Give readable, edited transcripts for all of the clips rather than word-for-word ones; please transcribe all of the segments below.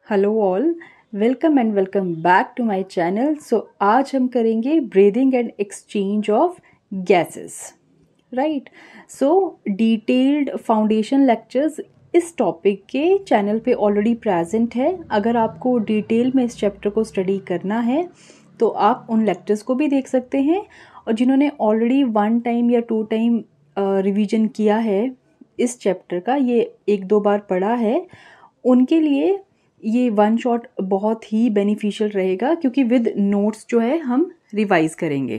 Hello all, welcome and welcome back to my channel. So आज हम करेंगे breathing and exchange of gases, right. So detailed foundation lectures इस topic के channel पे already present है। अगर आपको डिटेल में इस चैप्टर को स्टडी करना है तो आप उन लेक्चर्स को भी देख सकते हैं, और जिन्होंने ऑलरेडी 1 टाइम या 2 टाइम रिवीजन किया है इस चैप्टर का, ये 1-2 बार पढ़ा है, उनके लिए ये 1 शॉट बहुत ही बेनिफिशियल रहेगा, क्योंकि विद नोट्स जो है हम रिवाइज करेंगे।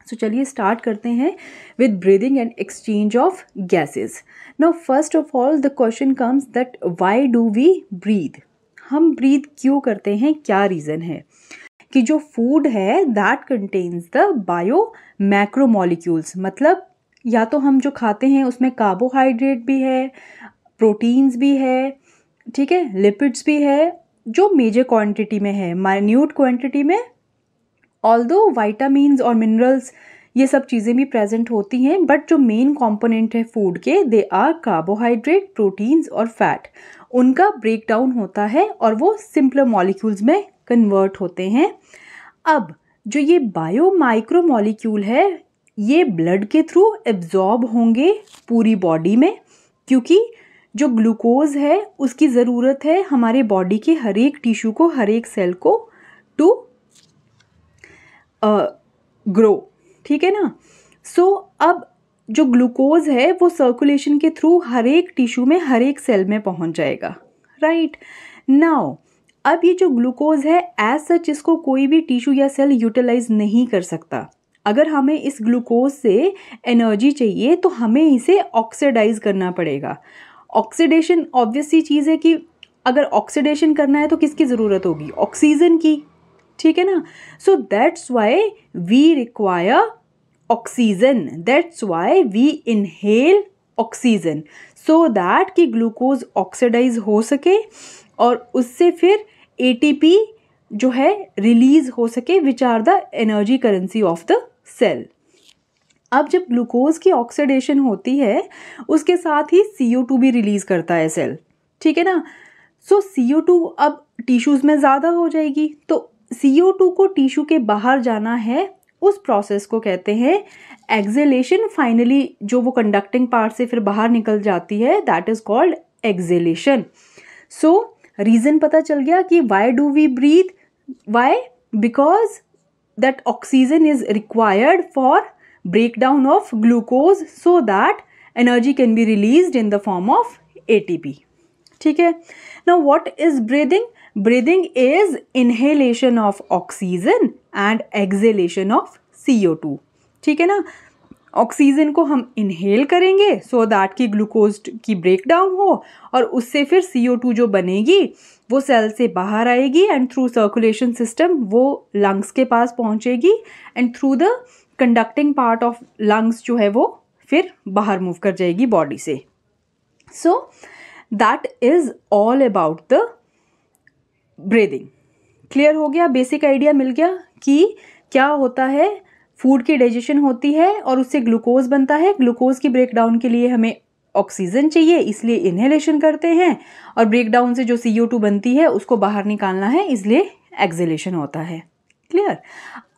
सो चलिए स्टार्ट करते हैं with breathing and exchange of gases. Now first of all the question comes that why do we breathe. हम ब्रीद क्यों करते हैं, क्या रीज़न है? कि जो फूड है that contains the bio macromolecules, मतलब या तो हम जो खाते हैं उसमें कार्बोहाइड्रेट भी है, प्रोटीन्स भी है, ठीक है, लिपिड्स भी है, जो मेजर क्वांटिटी में है, माइन्यूट क्वांटिटी में। ऑल्दो वाइटामिन्स और मिनरल्स ये सब चीज़ें भी प्रेजेंट होती हैं, बट जो मेन कंपोनेंट है फूड के, दे आर कार्बोहाइड्रेट, प्रोटीन्स और फैट। उनका ब्रेक डाउन होता है और वो सिंपलर मॉलिक्यूल्स में कन्वर्ट होते हैं। अब जो ये बायो माइक्रो मॉलिक्यूल है, ये ब्लड के थ्रू एब्जॉर्ब होंगे पूरी बॉडी में, क्योंकि जो ग्लूकोज है उसकी ज़रूरत है हमारे बॉडी के हर एक टिश्यू को, हर एक सेल को टू ग्रो, ठीक है ना। सो अब जो ग्लूकोज है वो सर्कुलेशन के थ्रू हर एक टिश्यू में, हर एक सेल में पहुंच जाएगा, राइट। नाउ अब ये जो ग्लूकोज है एज सच इसको कोई भी टिश्यू या सेल यूटिलाइज नहीं कर सकता। अगर हमें इस ग्लूकोज से एनर्जी चाहिए तो हमें इसे ऑक्सीडाइज करना पड़ेगा। ऑक्सीडेशन ऑब्वियस सी चीज़ है कि अगर ऑक्सीडेशन करना है तो किसकी ज़रूरत होगी? ऑक्सीजन की, ठीक है ना। So that's why we require oxygen, that's why we inhale oxygen, so that कि ग्लूकोज ऑक्सीडाइज हो सके और उससे फिर ATP जो है रिलीज हो सके, which are the energy currency of the cell. अब जब ग्लूकोज की ऑक्सीडेशन होती है उसके साथ ही CO2 भी रिलीज करता है सेल, ठीक है ना। सो CO2 अब टिश्यूज में ज़्यादा हो जाएगी, तो CO2 को टिश्यू के बाहर जाना है, उस प्रोसेस को कहते हैं एक्सेलेशन। फाइनली जो वो कंडक्टिंग पार्ट से फिर बाहर निकल जाती है, that is called exhalation. So reason पता चल गया कि why do we breathe, why, because that oxygen is required for breakdown of glucose so that energy can be released in the form of ATP, ठीक है। Now what is breathing? Breathing is inhalation of oxygen and exhalation of CO2, ठीक है ना। Oxygen को हम inhale करेंगे सो that कि glucose की ब्रेक डाउन हो, और उससे फिर CO2 जो बनेगी वो सेल से बाहर आएगी एंड थ्रू सर्कुलेशन सिस्टम वो लंग्स के पास पहुंचेगी, and through the conducting part of lungs जो है वो फिर बाहर मूव कर जाएगी बॉडी से। So that is all about the breathing. Clear हो गया? बेसिक आइडिया मिल गया कि क्या होता है। फूड की डाइजेशन होती है और उससे ग्लूकोज बनता है, ग्लूकोज की ब्रेकडाउन के लिए हमें ऑक्सीजन चाहिए, इसलिए इनहेलेशन करते हैं, और ब्रेकडाउन से जो CO2 बनती है उसको बाहर निकालना है, इसलिए एक्सेलेशन होता है। क्लियर?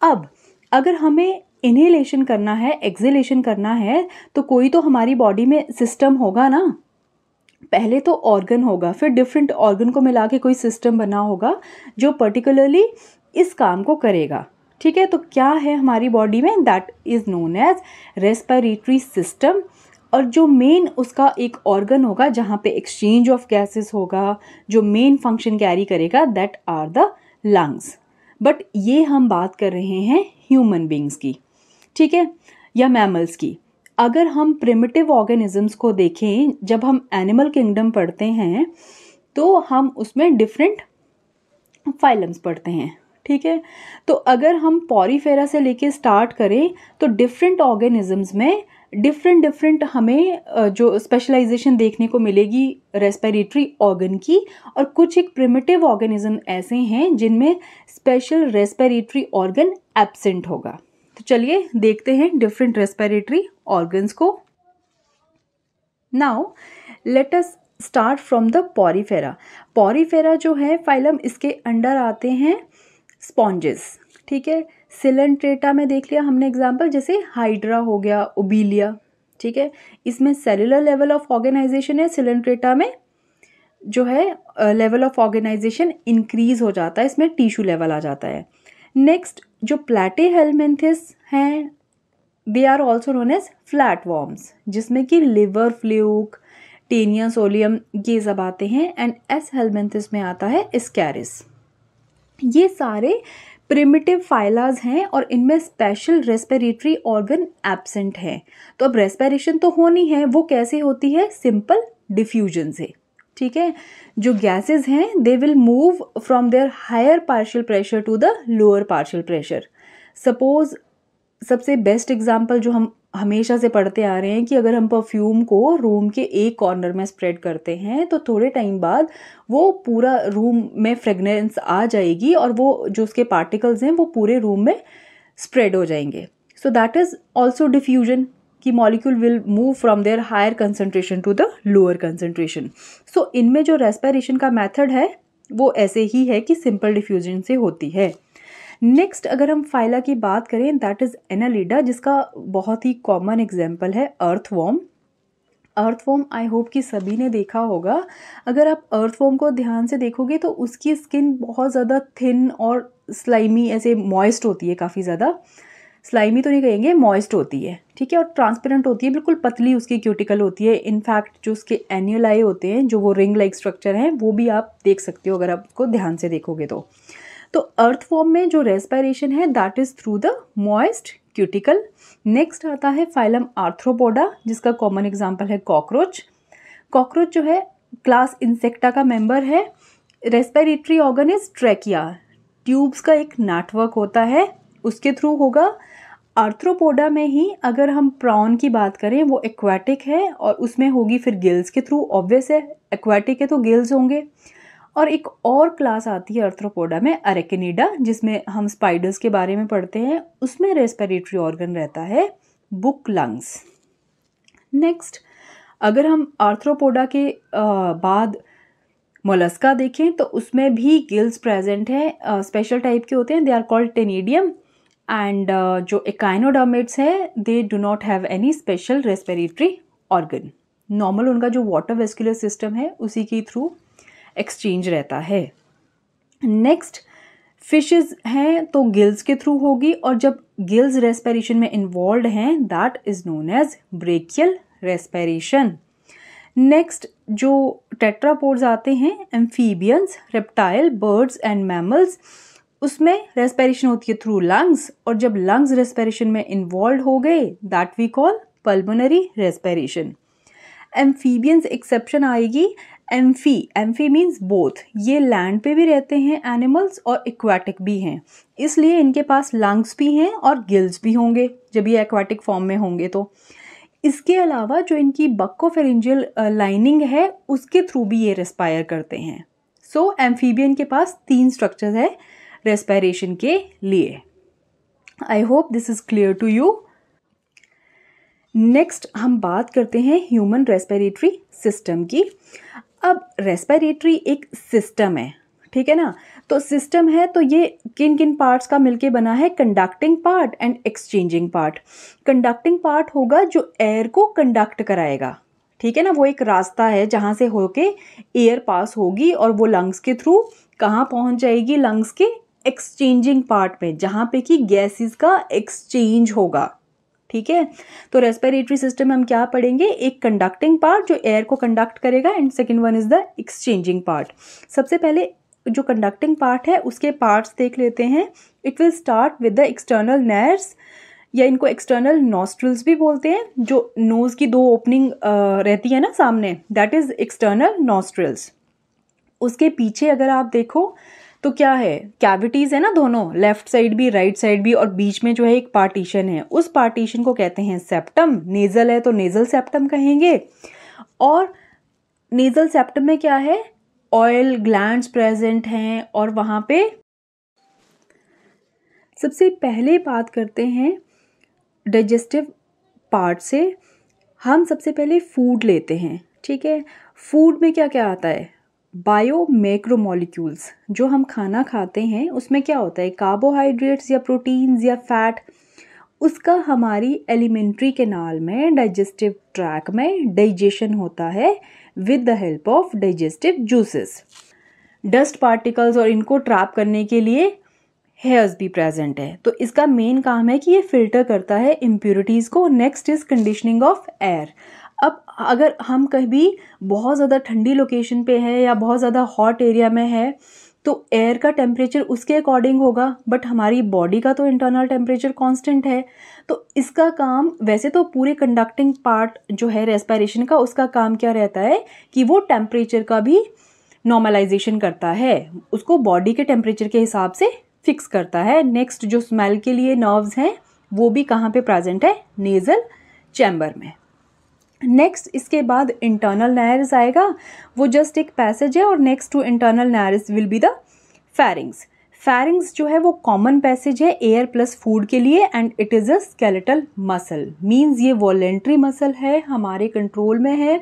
अब अगर हमें इनहेलेशन करना है, एक्सेलेशन करना है, तो कोई तो हमारी बॉडी में सिस्टम होगा ना। पहले तो ऑर्गन होगा, फिर डिफरेंट ऑर्गन को मिला के कोई सिस्टम बना होगा जो पर्टिकुलरली इस काम को करेगा, ठीक है। तो क्या है हमारी बॉडी में? That is known as respiratory system. और जो मेन उसका एक ऑर्गन होगा जहाँ पे एक्सचेंज ऑफ गैसेस होगा, जो मेन फंक्शन कैरी करेगा, that are the lungs. But ये हम बात कर रहे हैं ह्यूमन बींग्स की, ठीक है, या मैमल्स की। अगर हम प्रिमिटिव ऑर्गेनिजम्स को देखें, जब हम एनिमल किंगडम पढ़ते हैं तो हम उसमें डिफरेंट फाइलम्स पढ़ते हैं, ठीक है। तो अगर हम पॉरीफेरा से लेके स्टार्ट करें तो डिफरेंट ऑर्गेनिजम्स में डिफरेंट हमें जो स्पेशलाइजेशन देखने को मिलेगी रेस्पिरेटरी ऑर्गन की, और कुछ एक प्रिमिटिव ऑर्गेनिज्म ऐसे हैं जिनमें स्पेशल रेस्पिरेटरी ऑर्गन एब्सेंट होगा। तो चलिए देखते हैं डिफरेंट रेस्पिरेटरी ऑर्गन्स को। Now let us start from the Porifera. Porifera जो है फाइलम, इसके अंडर आते हैं स्पॉन्जेस, ठीक है। सिलेंट्रेटा में देख लिया हमने एग्जाम्पल, जैसे हाइड्रा हो गया, ओबीलिया, ठीक है। इसमें सेलुलर लेवल ऑफ ऑर्गेनाइजेशन है, सिलेंट्रेटा में जो है लेवल ऑफ ऑर्गेनाइजेशन इंक्रीज हो जाता है, इसमें टिश्यू लेवल आ जाता है। नेक्स्ट जो प्लैटीहेलमिंथिस हैं, they are also known as flat worms, जिसमें कि लिवर फ्लूक, टेनिया सोलियम ये सब आते हैं। एंड एस हेलमिंथिस में आता है स्कैरिस। ये सारे प्रिमिटिव फाइलाज हैं और इनमें स्पेशल रेस्पिरेटरी ऑर्गन एब्सेंट है। तो अब रेस्पिरेशन तो होनी है, वो कैसे होती है? सिंपल डिफ्यूजन से, ठीक है। जो गैसेस हैं they will move from there higher partial pressure to the lower partial pressure. Suppose सबसे बेस्ट एग्जांपल जो हम हमेशा से पढ़ते आ रहे हैं कि अगर हम परफ्यूम को रूम के एक कॉर्नर में स्प्रेड करते हैं तो थोड़े टाइम बाद वो पूरा रूम में फ्रेगनेंस आ जाएगी और वो जो उसके पार्टिकल्स हैं वो पूरे रूम में स्प्रेड हो जाएंगे। So that is also diffusion, कि molecule will move from there higher concentration to the lower concentration. So इनमें जो रेस्पिरेशन का मेथड है वो ऐसे ही है कि सिंपल डिफ्यूजन से होती है। नेक्स्ट अगर हम फाइला की बात करें, दैट इज एनालिडा, जिसका बहुत ही कॉमन एग्जाम्पल है अर्थवॉर्म। अर्थवॉर्म आई होप कि सभी ने देखा होगा। अगर आप अर्थवॉर्म को ध्यान से देखोगे तो उसकी स्किन बहुत ज़्यादा थिन और स्लाइमी, ऐसे मॉइस्ट होती है, काफ़ी ज़्यादा स्लाइमी तो नहीं कहेंगे, मॉइस्ट होती है, ठीक है। और ट्रांसपेरेंट होती है, बिल्कुल पतली उसकी क्यूटिकल होती है। इनफैक्ट जो उसके एन्यूलाई होते हैं, जो वो रिंग लाइक स्ट्रक्चर हैं, वो भी आप देख सकते हो अगर आप उसको ध्यान से देखोगे तो अर्थवॉर्म में जो रेस्पिरेशन है that is through the moist cuticle. Next आता है फाइलम आर्थ्रोपोडा, जिसका कॉमन एग्जांपल है कॉकरोच। कॉकरोच जो है क्लास इंसेक्टा का मेंबर है। Respiratory organ is trachea, tubes का एक नेटवर्क होता है, उसके थ्रू होगा। आर्थ्रोपोडा में ही अगर हम प्रॉन की बात करें, वो एक्वाटिक है और उसमें होगी फिर गिल्स के थ्रू, ऑब्वियस है एक्वाटिक है तो गिल्स होंगे। और एक और क्लास आती है आर्थ्रोपोडा में, अरेकिनिडा, जिसमें हम स्पाइडर्स के बारे में पढ़ते हैं, उसमें रेस्पिरेटरी ऑर्गन रहता है बुक लंग्स। नेक्स्ट अगर हम आर्थ्रोपोडा के बाद मोलस्का देखें तो उसमें भी गिल्स प्रेजेंट है, स्पेशल टाइप के होते हैं, दे आर कॉल्ड टेनिडियम। एंड जो एकाइनोडर्मेट्स है they do not have any special respiratory organ. Normal उनका जो वाटर वेस्कुलर सिस्टम है उसी के थ्रू एक्सचेंज रहता है। नेक्स्ट फिशेस हैं तो गिल्स के थ्रू होगी, और जब गिल्स रेस्पिरेशन में इन्वॉल्व हैं that is known as branchial respiration. Next जो टेट्रापोड्स आते हैं, amphibians, reptile, birds and mammals, उसमें रेस्पिरेशन होती है थ्रू लंग्स, और जब लंग्स रेस्पिरेशन में इन्वॉल्व हो गए that we call pulmonary respiration. Amphibians exception आएगी। एम्फी मीन्स बोथ, ये लैंड पे भी रहते हैं एनिमल्स और एक्वाटिक भी हैं, इसलिए इनके पास लंग्स भी हैं और गिल्स भी होंगे जब ये एक्वाटिक फॉर्म में होंगे। तो इसके अलावा जो इनकी बक्कोफेरेंजियल लाइनिंग है उसके थ्रू भी ये रेस्पायर करते हैं। सो एम्फीबियन के पास 3 स्ट्रक्चर्स है रेस्पिरेशन के लिए। I hope this is clear to you. Next हम बात करते हैं ह्यूमन रेस्पिरेटरी सिस्टम की। अब रेस्पिरेटरी एक सिस्टम है, ठीक है ना। तो सिस्टम है तो ये किन किन पार्ट्स का मिलके बना है? Conducting part and exchanging part. Conducting part होगा जो एयर को कंडक्ट कराएगा, ठीक है ना, वो एक रास्ता है जहाँ से होके एयर पास होगी और वो लंग्स के थ्रू कहाँ पहुँच जाएगी? लंग्स के एक्सचेंजिंग पार्ट में, जहाँ पे कि गैसेस का एक्सचेंज होगा, ठीक है। तो रेस्पिरेटरी सिस्टम में हम क्या पढ़ेंगे? एक कंडक्टिंग पार्ट जो एयर को कंडक्ट करेगा and second one is the exchanging part. सबसे पहले जो कंडक्टिंग पार्ट है उसके पार्ट्स देख लेते हैं। It will start with the external नेयर्स, या इनको एक्सटर्नल नॉस्ट्रिल्स भी बोलते हैं। जो नोज की 2 ओपनिंग रहती है ना सामने, दैट इज एक्सटर्नल नॉस्ट्रिल्स। उसके पीछे अगर आप देखो तो क्या है? कैविटीज है ना, दोनों, लेफ्ट साइड भी राइट साइड भी, और बीच में जो है एक पार्टीशन है, उस पार्टीशन को कहते हैं सेप्टम। नेजल है तो नेजल सेप्टम कहेंगे। और नेजल सेप्टम में क्या है? ऑयल ग्लैंड्स प्रेजेंट हैं, और वहां पे सबसे पहले बात करते हैं डाइजेस्टिव पार्ट से। हम सबसे पहले फूड लेते हैं, ठीक है। फूड में क्या क्या आता है? बायो मैक्रोमोलिक्यूल्स, जो हम खाना खाते हैं उसमें क्या होता है? कार्बोहाइड्रेट्स या प्रोटीन्स या फैट, उसका हमारी एलिमेंट्री कैनाल में, डाइजेस्टिव ट्रैक में डाइजेशन होता है with the help of digestive juices. Dust particles और इनको ट्रैप करने के लिए हेयर्स भी प्रेजेंट है, तो इसका मेन काम है कि ये फिल्टर करता है इम्प्योरिटीज को। Next is conditioning of air. अब अगर हम कभी बहुत ज़्यादा ठंडी लोकेशन पे है या बहुत ज़्यादा हॉट एरिया में है तो एयर का टेम्परेचर उसके अकॉर्डिंग होगा, बट हमारी बॉडी का तो इंटरनल टेम्परेचर कांस्टेंट है। तो इसका काम, वैसे तो पूरे कंडक्टिंग पार्ट जो है रेस्पिरेशन का, उसका काम क्या रहता है कि वो टेम्परेचर का भी नॉर्मलाइजेशन करता है, उसको बॉडी के टेम्परेचर के हिसाब से फिक्स करता है। नेक्स्ट जो स्मेल के लिए नर्व्स हैं वो भी कहाँ पे प्रेजेंट है? नेजल चैम्बर में। नेक्स्ट इसके बाद इंटरनल नायरिस आएगा, वो जस्ट एक पैसेज है, और next to internal nares will be the pharynx. Pharynx जो है वो कॉमन पैसेज है एयर प्लस फूड के लिए, and it is a skeletal muscle, means ये वॉलेंट्री मसल है, हमारे कंट्रोल में है।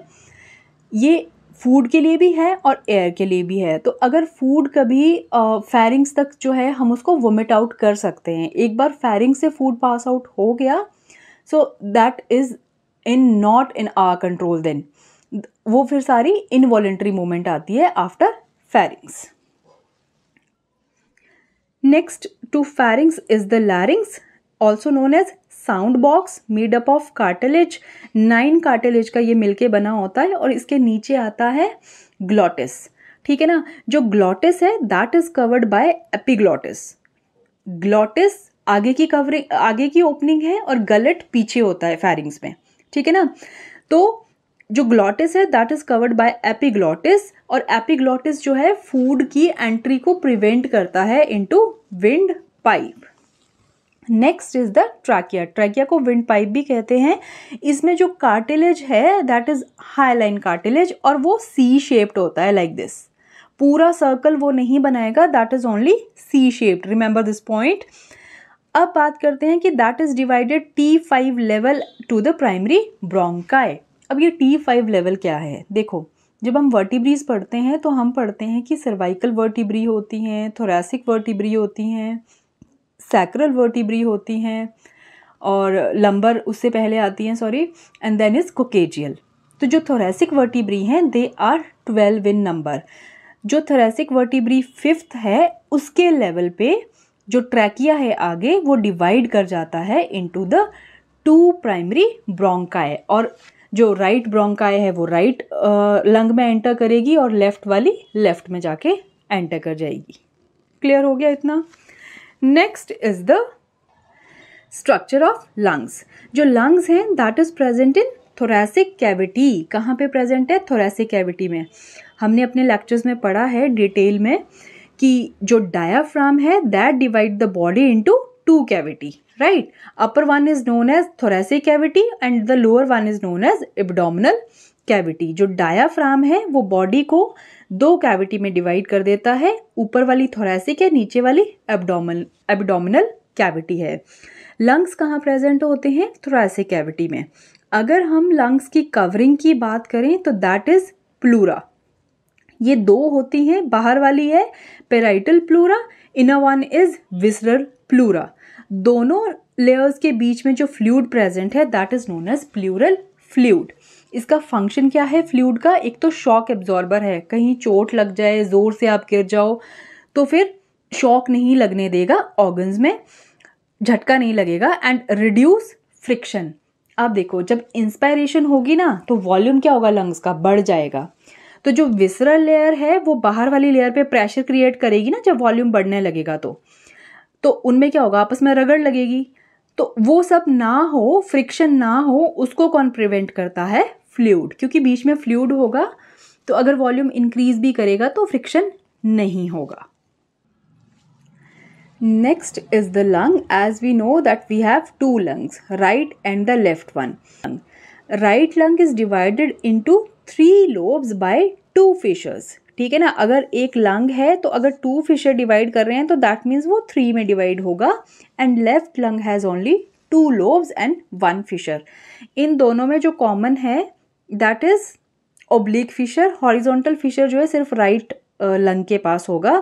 ये फूड के लिए भी है और एयर के लिए भी है। तो अगर फूड कभी फेरिंग्स तक जो है हम उसको वोमिट आउट कर सकते हैं। एक बार फेरिंग से फूड पास आउट हो गया, so that is not in our control, then वो फिर सारी इनवॉलेंट्री मूवमेंट आती है after pharynx. Next to pharynx is the larynx, also known as sound box, made up of cartilage. 9 cartilage का ये मिलके बना होता है, और इसके नीचे आता है ग्लॉटिस। ठीक है ना? जो ग्लॉटिस है that is covered by epiglottis. Glottis आगे की कवरिंग, आगे की ओपनिंग है, और गलेट पीछे होता है फेरिंग्स में। ठीक है ना? तो जो ग्लॉटिस है that is covered by epiglottis, और एपिग्लॉटिस जो है फूड की एंट्री को प्रिवेंट करता है into wind pipe. Next is the trachea. Trachea को विंड पाइप भी कहते हैं। इसमें जो कार्टिलेज है दैट इज हाईलाइन कार्टिलेज, और वो सी शेप्ड होता है लाइक दिस। पूरा सर्कल वो नहीं बनाएगा, that is only C shaped, remember this point. अब बात करते हैं कि that is divided T5 level to the primary bronchi. अब ये T5 लेवल क्या है? देखो, जब हम वर्टिब्रीज पढ़ते हैं तो हम पढ़ते हैं कि सर्वाइकल वर्टिब्री होती हैं, थोरैसिक वर्टिब्री होती हैं, सैक्रल वर्टिब्री होती हैं, और लंबर उससे पहले आती हैं, सॉरी, एंड देन इज कोकेजियल। तो जो थोरैसिक वर्टिब्री हैं दे आर 12 इन नंबर। जो थोरैसिक वर्टिब्री 5th है उसके लेवल पे जो ट्रैकिया है आगे वो डिवाइड कर जाता है इनटू द 2 प्राइमरी ब्रोंकाई, और जो राइट ब्रोंकाई है वो राइट लंग में एंटर करेगी और लेफ्ट वाली लेफ्ट में जाके एंटर कर जाएगी। क्लियर हो गया इतना? Next is the structure of lungs. जो लंग्स हैं that is present in thoracic cavity. कहाँ पे प्रेजेंट है? थोरैसिक कैविटी में। हमने अपने लेक्चर्स में पढ़ा है डिटेल में कि जो डायाफ्राम है that divide the body into 2 cavity, right? Upper one is known as thoracic cavity and the lower one is known as abdominal cavity. जो डायाफ्राम है वो बॉडी को 2 कैविटी में डिवाइड कर देता है, ऊपर वाली थोरैसिक है, नीचे वाली एब्डोमिनल कैविटी है। लंग्स कहाँ प्रेजेंट होते हैं? थोरैसिक कैविटी में। अगर हम लंग्स की कवरिंग की बात करें तो दैट इज प्लूरा। ये 2 होती हैं, बाहर वाली है parietal pleura, inner one is visceral pleura. दोनों लेयर्स के बीच में जो फ्लूइड प्रेजेंट है that is known as pleural fluid. इसका फंक्शन क्या है फ्लूइड का? एक तो शॉक एब्जॉर्बर है, कहीं चोट लग जाए, जोर से आप गिर जाओ तो फिर शॉक नहीं लगने देगा, ऑर्गन्स में झटका नहीं लगेगा, एंड रिड्यूस फ्रिक्शन। अब देखो, जब इंस्पायरेशन होगी ना तो वॉल्यूम क्या होगा? लंग्स का बढ़ जाएगा। तो जो विसरल लेयर है वो बाहर वाली लेयर पे प्रेशर क्रिएट करेगी ना जब वॉल्यूम बढ़ने लगेगा, तो उनमें क्या होगा? आपस में रगड़ लगेगी। तो वो सब ना हो, फ्रिक्शन ना हो, उसको कौन प्रिवेंट करता है? फ्लूइड। क्योंकि बीच में फ्लूइड होगा तो अगर वॉल्यूम इंक्रीज भी करेगा तो फ्रिक्शन नहीं होगा। Next is the lung. As we know that we have 2 lungs, right and the left one. Right lung is divided into 3 lobes by 2 fissures। ठीक है ना? अगर एक लंग है तो अगर 2 fissure डिवाइड कर रहे हैं तो दैट मीन्स वो 3 में डिवाइड होगा, and left lung has only 2 lobes and 1 fissure। इन दोनों में जो कॉमन है that is oblique fissure, horizontal fissure जो है सिर्फ राइट लंग के पास होगा।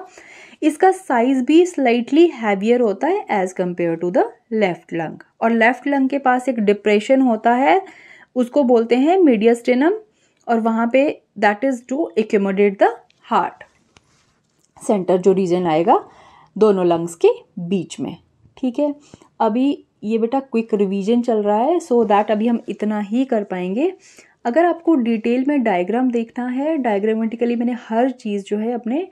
इसका साइज भी स्लाइटली हैवियर होता है as compare to the left lung, और लेफ्ट लंग के पास एक डिप्रेशन होता है, उसको बोलते हैं मीडियस्टेनम, और वहाँ पे that is to accommodate the heart centre, जो रीजन आएगा दोनों लंग्स के बीच में। ठीक है, अभी ये बेटा क्विक रिवीजन चल रहा है, सो दैट अभी हम इतना ही कर पाएंगे। अगर आपको डिटेल में डायग्राम देखना है, डायग्रामेटिकली मैंने हर चीज़ जो है अपने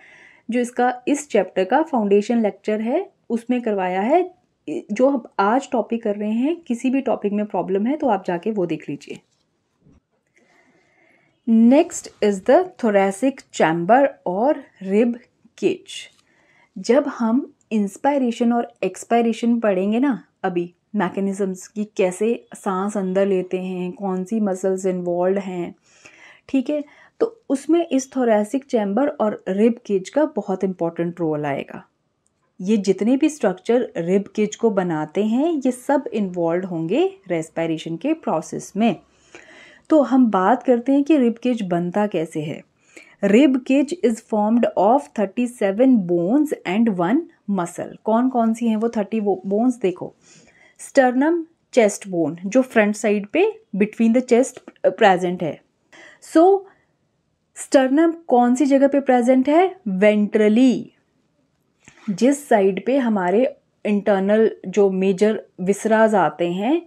जो इसका इस चैप्टर का फाउंडेशन लेक्चर है उसमें करवाया है। जो हम आज टॉपिक कर रहे हैं, किसी भी टॉपिक में प्रॉब्लम है तो आप जाके वो देख लीजिए। Next is the thoracic chamber और रिब केज। जब हम इंस्पायरेशन और एक्सपायरेशन पढ़ेंगे ना, अभी मैकेनिज्म्स की कैसे सांस अंदर लेते हैं, कौन सी मसल्स इन्वॉल्व हैं, ठीक है, तो उसमें इस थोरैसिक चैम्बर और रिब केज का बहुत इंपॉर्टेंट रोल आएगा। ये जितने भी स्ट्रक्चर रिब केज को बनाते हैं ये सब इन्वॉल्व होंगे रेस्पिरेशन के प्रोसेस में। तो हम बात करते हैं कि रिब केज बनता कैसे है। Rib cage is formed of 37 bones and 1 muscle. कौन कौन सी हैं वो 30 बोन्स? देखो, स्टर्नम चेस्ट बोन जो फ्रंट साइड पे बिटवीन द चेस्ट प्रेजेंट है। सो स्टर्नम कौन सी जगह पे प्रेजेंट है? वेंट्रली। जिस साइड पे हमारे इंटरनल जो मेजर विसराज आते हैं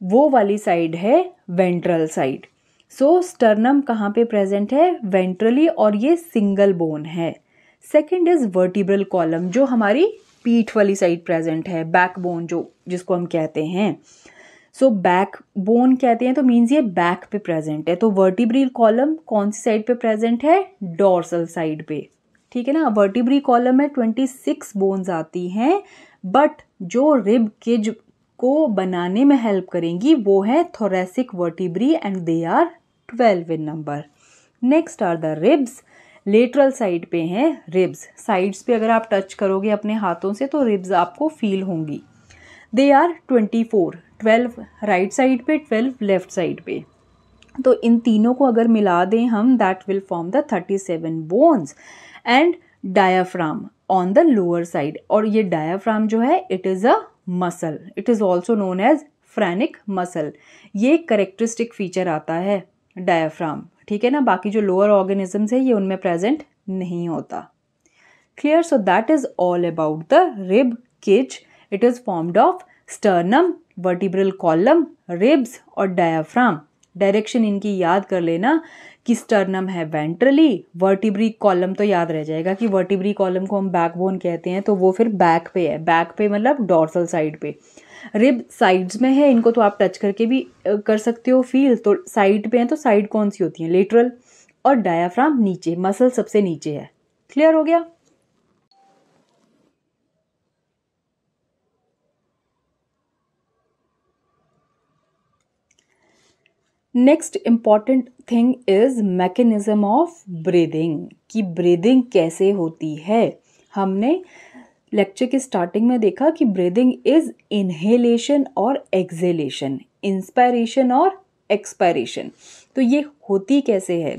वो वाली साइड है वेंट्रल साइड। सो स्टर्नम कहाँ पे प्रेजेंट है? वेंट्रली, और ये सिंगल बोन है। सेकंड इज वर्टिब्रल कॉलम जो हमारी पीठ वाली साइड प्रेजेंट है, बैक बोन जो जिसको हम कहते हैं। सो बैक बोन कहते हैं तो मीन्स ये बैक पे प्रेजेंट है। तो वर्टिब्रल कॉलम कौन सी साइड पे प्रेजेंट है? डोर्सल साइड पे। ठीक है ना, वर्टिब्रल कॉलम में 26 बोन्स आती हैं, बट जो रिब केज को बनाने में हेल्प करेंगी वो है thoracic vertebrae and they are 12 in number. Next are the ribs. Lateral side पे हैं रिब्स। साइड्स पे अगर आप टच करोगे अपने हाथों से तो रिब्स आपको फील होंगी। दे आर 24, 12 राइट साइड पे, 12 लेफ्ट साइड पे। तो इन तीनों को अगर मिला दें हम, that will form the 37 bones and diaphragm on the lower side. और ये डायाफ्राम जो है it is a muscle, it is also known as phrenic muscle. ये करेक्टरिस्टिक फीचर आता है डायाफ्राम, ठीक है ना। बाकी जो लोअर ऑर्गेनिजम्स है ये उनमें प्रेजेंट नहीं होता। Clear? So that is all about the rib cage. It is formed of sternum, vertebral column, ribs और डायाफ्राम। डायरेक्शन इनकी याद कर लेना कि स्टर्नम है वेंट्रली, वर्टिब्री कॉलम तो याद रह जाएगा कि वर्टिब्री कॉलम को हम बैकबोन कहते हैं, तो वो फिर बैक पे है। बैक पे मतलब डोर्सल साइड पे। रिब साइड्स में है, इनको तो आप टच करके भी कर सकते हो फील। तो साइड पे हैं तो साइड कौन सी होती है? लेटरल। और डायाफ्राम नीचे, मसल सबसे नीचे है। क्लियर हो गया? Next important thing is mechanism of breathing, कि ब्रीदिंग कैसे होती है। हमने लेक्चर की स्टार्टिंग में देखा कि ब्रीदिंग इज इनहेलेशन और एक्सहेलेशन, इंस्पायरेशन और एक्सपायरेशन। तो ये होती कैसे है?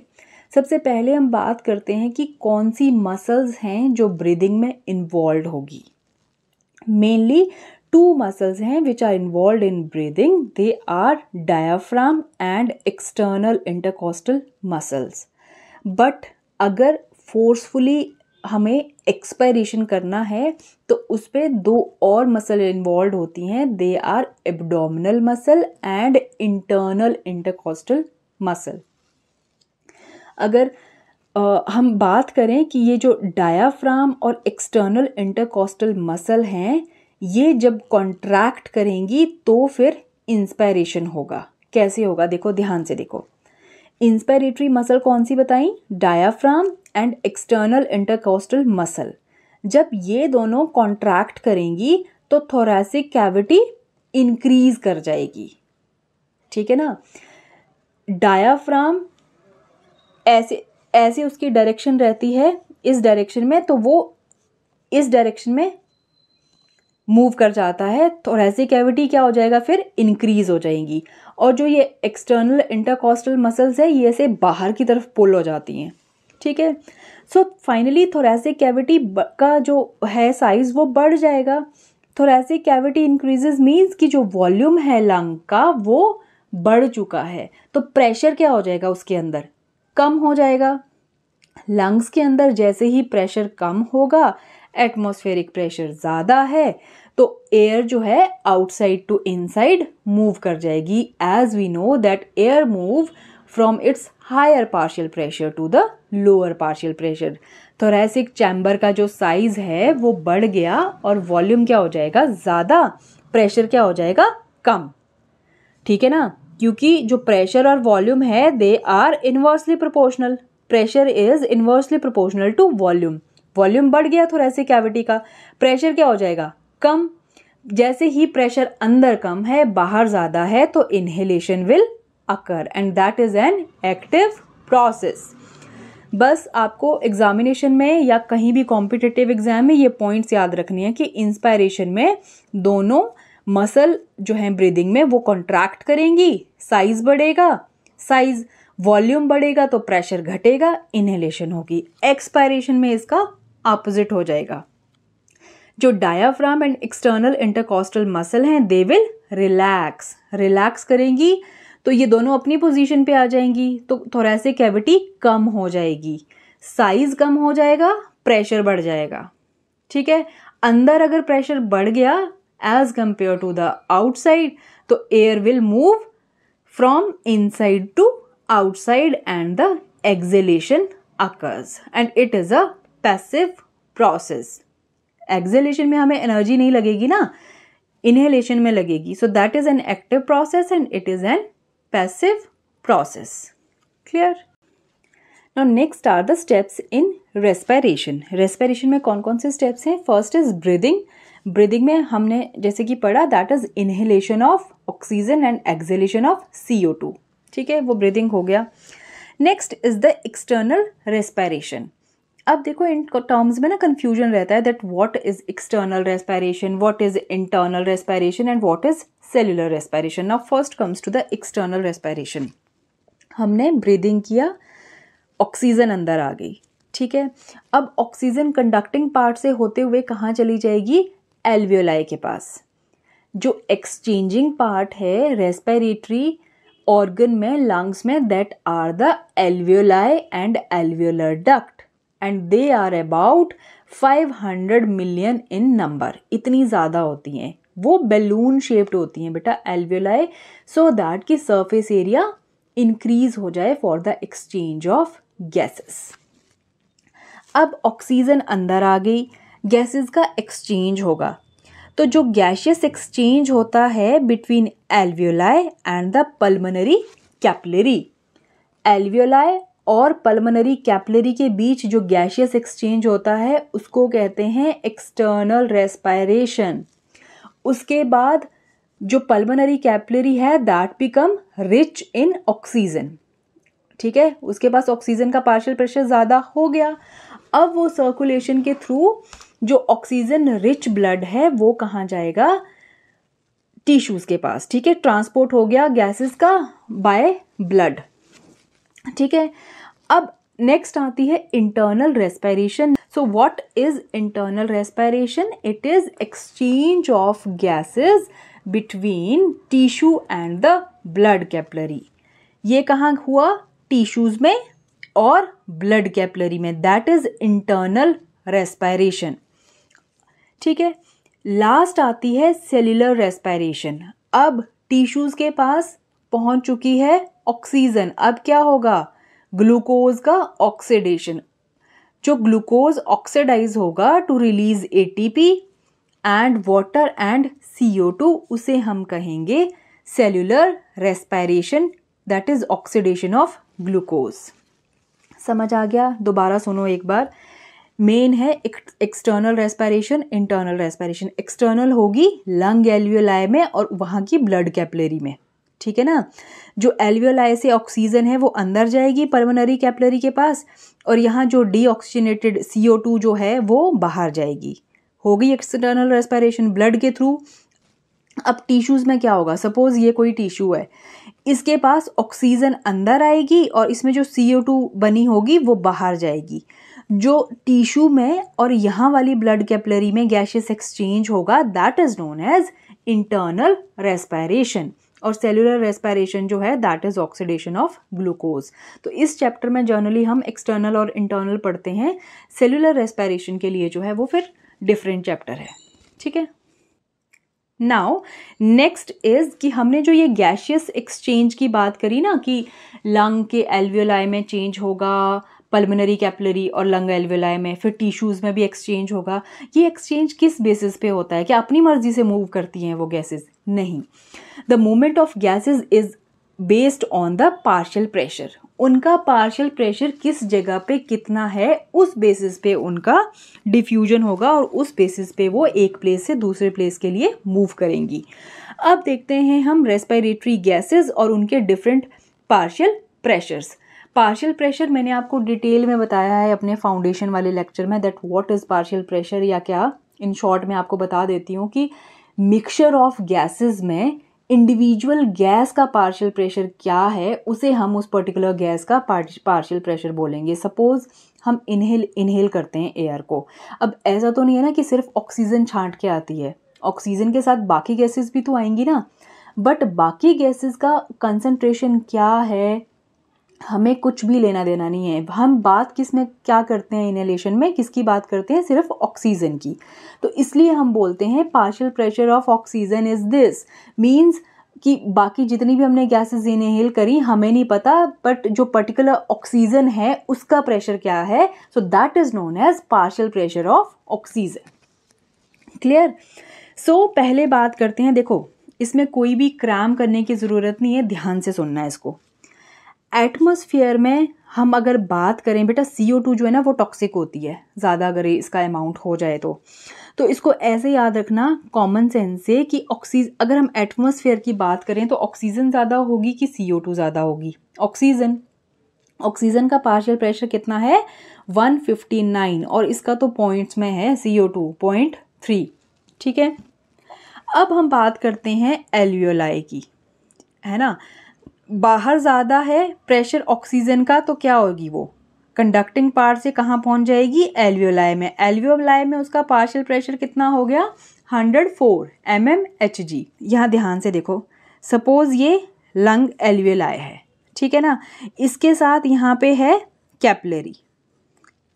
सबसे पहले हम बात करते हैं कि कौन सी मसल्स हैं जो ब्रीदिंग में इन्वॉल्व होगी। मेनली 2 muscles हैं which are involved in breathing. They are diaphragm and external intercostal muscles. But अगर forcefully हमें एक्सपायरेशन करना है तो उस पर 2 और मसल इन्वॉल्व होती हैं। They are abdominal muscle and internal intercostal muscle. अगर हम बात करें कि ये जो डायाफ्राम और एक्सटर्नल इंटरकॉस्टल मसल हैं, ये जब कॉन्ट्रैक्ट करेंगी तो फिर इंस्पायरेशन होगा। कैसे होगा? देखो, ध्यान से देखो। इंस्पायरेटरी मसल कौन सी बताई? Diaphragm and external intercostal muscle. जब ये दोनों कॉन्ट्रैक्ट करेंगी तो थोरैसिक कैविटी इंक्रीज कर जाएगी। ठीक है ना। डायाफ्राम ऐसे उसकी डायरेक्शन रहती है इस डायरेक्शन में, तो वो इस डायरेक्शन में मूव कर जाता है, थोरेसिक कैविटी क्या हो जाएगा, फिर इंक्रीज हो जाएंगी। और जो ये एक्सटर्नल इंटरकॉस्टल मसल्स है ये से बाहर की तरफ पुल हो जाती हैं, ठीक है। सो फाइनली थोरेसिक कैविटी का जो है साइज वो बढ़ जाएगा। थोरेसिक कैविटी इंक्रीजेस मीन्स कि जो वॉल्यूम है लंग का वो बढ़ चुका है, तो प्रेशर क्या हो जाएगा उसके अंदर, कम हो जाएगा। लंग्स के अंदर जैसे ही प्रेशर कम होगा, एटमॉस्फेरिक प्रेशर ज़्यादा है, तो एयर जो है आउटसाइड टू इनसाइड मूव कर जाएगी। As we know that air move from its higher partial pressure to the lower partial pressure. Thoracic chamber का जो साइज है वो बढ़ गया और वॉल्यूम क्या हो जाएगा, ज़्यादा, प्रेशर क्या हो जाएगा, कम, ठीक है ना। क्योंकि जो प्रेशर और वॉल्यूम है they are inversely proportional. Pressure is inversely proportional to volume. Volume बढ़ गया थोरेसिक कैविटी का, प्रेशर क्या हो जाएगा, कम। जैसे ही प्रेशर अंदर कम है बाहर ज़्यादा है तो inhalation will occur and that is an active process. बस आपको एग्जामिनेशन में या कहीं भी कॉम्पिटिटिव एग्जाम में ये पॉइंट्स याद रखनी है कि इंस्पायरेशन में दोनों मसल जो है ब्रीदिंग में वो कॉन्ट्रैक्ट करेंगी, साइज बढ़ेगा, साइज वॉल्यूम बढ़ेगा तो प्रेशर घटेगा, इनहेलेशन होगी। एक्सपायरेशन में इसका ऑपोजिट हो जाएगा। जो diaphragm and external intercostal muscle हैं दे विल रिलैक्स करेंगी, तो ये दोनों अपनी पोजीशन पे आ जाएंगी, तो थोरेसिक कैविटी कम हो जाएगी, साइज कम हो जाएगा, प्रेशर बढ़ जाएगा, ठीक है। अंदर अगर प्रेशर बढ़ गया as compare to the outside तो air will move from inside to outside and the exhalation occurs and it is a passive process. Exhalation में हमें एनर्जी नहीं लगेगी ना, inhalation में लगेगी, so that is an active process and it is an passive process. Clear? Now next are the steps in respiration. Respiration में कौन कौन से steps हैं? First is breathing. Breathing में हमने जैसे कि पढ़ा that is inhalation of oxygen and exhalation of CO2. ठीक है, वो ब्रीदिंग हो गया। Next is the external respiration. अब देखो इन टर्म्स में ना कंफ्यूजन रहता है that what is external respiration, what is internal respiration and what is cellular respiration. Now first comes to the external respiration. हमने ब्रीदिंग किया, ऑक्सीजन अंदर आ गई, ठीक है। अब ऑक्सीजन कंडक्टिंग पार्ट से होते हुए कहाँ चली जाएगी, एल्वियोलाई के पास। जो एक्सचेंजिंग पार्ट है रेस्पिरेटरी ऑर्गन में, लंग्स में, that are the alveoli and alveolar duct and they are about 500 million in number. इतनी ज़्यादा होती हैं, वो बैलून शेप्ड होती हैं बेटा एल्वियोलाई, सो दैट की सरफेस एरिया इंक्रीज हो जाए for the exchange of gases. अब ऑक्सीजन अंदर आ गई, गैसेस का एक्सचेंज होगा, तो जो गैशियस एक्सचेंज होता है between alveoli and the pulmonary capillary, alveoli और पल्मोनरी कैपिलरी के बीच जो गैशियस एक्सचेंज होता है उसको कहते हैं एक्सटर्नल रेस्पिरेशन। उसके बाद जो पल्मोनरी कैपिलरी है that become rich in oxygen, ठीक है, उसके पास ऑक्सीजन का पार्शियल प्रेशर ज़्यादा हो गया। अब वो सर्कुलेशन के थ्रू जो ऑक्सीजन रिच ब्लड है वो कहाँ जाएगा, टिश्यूज के पास, ठीक है, ट्रांसपोर्ट हो गया गैसेस का बाय ब्लड, ठीक है। अब नेक्स्ट आती है internal respiration. So what is internal respiration? It is exchange of gases between tissue and the blood capillary. ये कहाँ हुआ, टिश्यूज में और ब्लड कैपिलरी में, दैट इज इंटरनल रेस्पिरेशन, ठीक है। लास्ट आती है सेल्यूलर रेस्पिरेशन। अब टिश्यूज के पास पहुंच चुकी है ऑक्सीजन, अब क्या होगा, ग्लूकोज का ऑक्सीडेशन। जो ग्लूकोज ऑक्सीडाइज होगा to release ATP and water and CO2, उसे हम कहेंगे cellular respiration, that is oxidation of glucose. समझ आ गया? दोबारा सुनो एक बार। मेन है external respiration, internal respiration. External होगी लंग एल्वियोलाई में और वहाँ की ब्लड कैपिलरी में, ठीक है ना। जो एल्वियोलाई से ऑक्सीजन है वो अंदर जाएगी पल्मोनरी कैपिलरी के पास, और यहाँ जो डीऑक्सीजनेटेड CO2 जो है वो बाहर जाएगी, होगी एक्सटर्नल रेस्पिरेशन ब्लड के थ्रू। अब टिश्यूज़ में क्या होगा, सपोज ये कोई टिश्यू है, इसके पास ऑक्सीजन अंदर आएगी और इसमें जो CO2 बनी होगी वो बाहर जाएगी। जो टिश्यू में और यहाँ वाली ब्लड कैपिलरी में गैसियस एक्सचेंज होगा that is known as internal respiration. और सेलुलर रेस्पिरेशन जो है that is oxidation of glucose. तो इस चैप्टर में जनरली हम एक्सटर्नल और इंटरनल पढ़ते हैं, सेलुलर रेस्पिरेशन के लिए जो है वो फिर डिफरेंट चैप्टर है, ठीक है। नाउ नेक्स्ट इज कि हमने जो ये गैसियस एक्सचेंज की बात करी ना कि लंग के एल्वियोलाई में चेंज होगा, पल्मोनरी कैपिलरी और लंग एल्वियोलाई में, फिर टिश्यूज़ में भी एक्सचेंज होगा। ये एक्सचेंज किस बेसिस पे होता है? क्या अपनी मर्जी से मूव करती हैं वो गैसेस? नहीं, the movement of gases is based on the partial pressure. उनका पार्शियल प्रेशर किस जगह पे कितना है उस बेसिस पे उनका डिफ्यूजन होगा और उस बेसिस पे वो एक प्लेस से दूसरे प्लेस के लिए मूव करेंगी। अब देखते हैं हम रेस्पिरेटरी गैसेस और उनके different partial pressures. Partial pressure मैंने आपको डिटेल में बताया है अपने फाउंडेशन वाले लेक्चर में, that what is partial pressure, या क्या इन शॉर्ट में आपको बता देती हूँ कि मिक्सचर ऑफ गैसेस में इंडिविजुअल गैस का पार्शियल प्रेशर क्या है उसे हम उस पर्टिकुलर गैस का पार्शियल प्रेशर बोलेंगे। सपोज हम इनहेल करते हैं एयर को। अब ऐसा तो नहीं है ना कि सिर्फ ऑक्सीजन छांट के आती है, ऑक्सीजन के साथ बाकी गैसेस भी तो आएंगी ना, बट बाकी गैसेस का कंसंट्रेशन क्या है हमें कुछ भी लेना देना नहीं है। हम बात किस में क्या करते हैं इनहेलेशन में, किसकी बात करते हैं? सिर्फ ऑक्सीजन की। तो इसलिए हम बोलते हैं partial pressure of oxygen is this, means कि बाकी जितनी भी हमने गैसेस इनहेल करी हमें नहीं पता, बट जो पर्टिकुलर ऑक्सीजन है उसका प्रेशर क्या है, so that is known as partial pressure of oxygen. Clear? So पहले बात करते हैं, देखो इसमें कोई भी क्रैम करने की ज़रूरत नहीं है, ध्यान से सुनना है इसको। एटमॉस्फेयर में हम अगर बात करें बेटा, CO2 जो है ना वो टॉक्सिक होती है ज़्यादा अगर इसका अमाउंट हो जाए तो इसको ऐसे याद रखना कॉमन सेंस से कि अगर हम एटमॉस्फेयर की बात करें तो ऑक्सीजन ज़्यादा होगी कि CO2 ज़्यादा होगी? ऑक्सीजन का पार्शियल प्रेशर कितना है? 159, और इसका तो पॉइंट्स में है CO2 0.3, ठीक है। अब हम बात करते हैं एल्वियोलाई की, है ना। बाहर ज़्यादा है प्रेशर ऑक्सीजन का तो क्या होगी, वो कंडक्टिंग पार्ट से कहाँ पहुँच जाएगी? एल्वियोलाई में। एल्वियोलाई में उसका पार्शियल प्रेशर कितना हो गया? 104 mmHg। यहाँ ध्यान से देखो, सपोज ये लंग एल्वियोलाई है, ठीक है ना, इसके साथ यहाँ पे है कैपिलरी,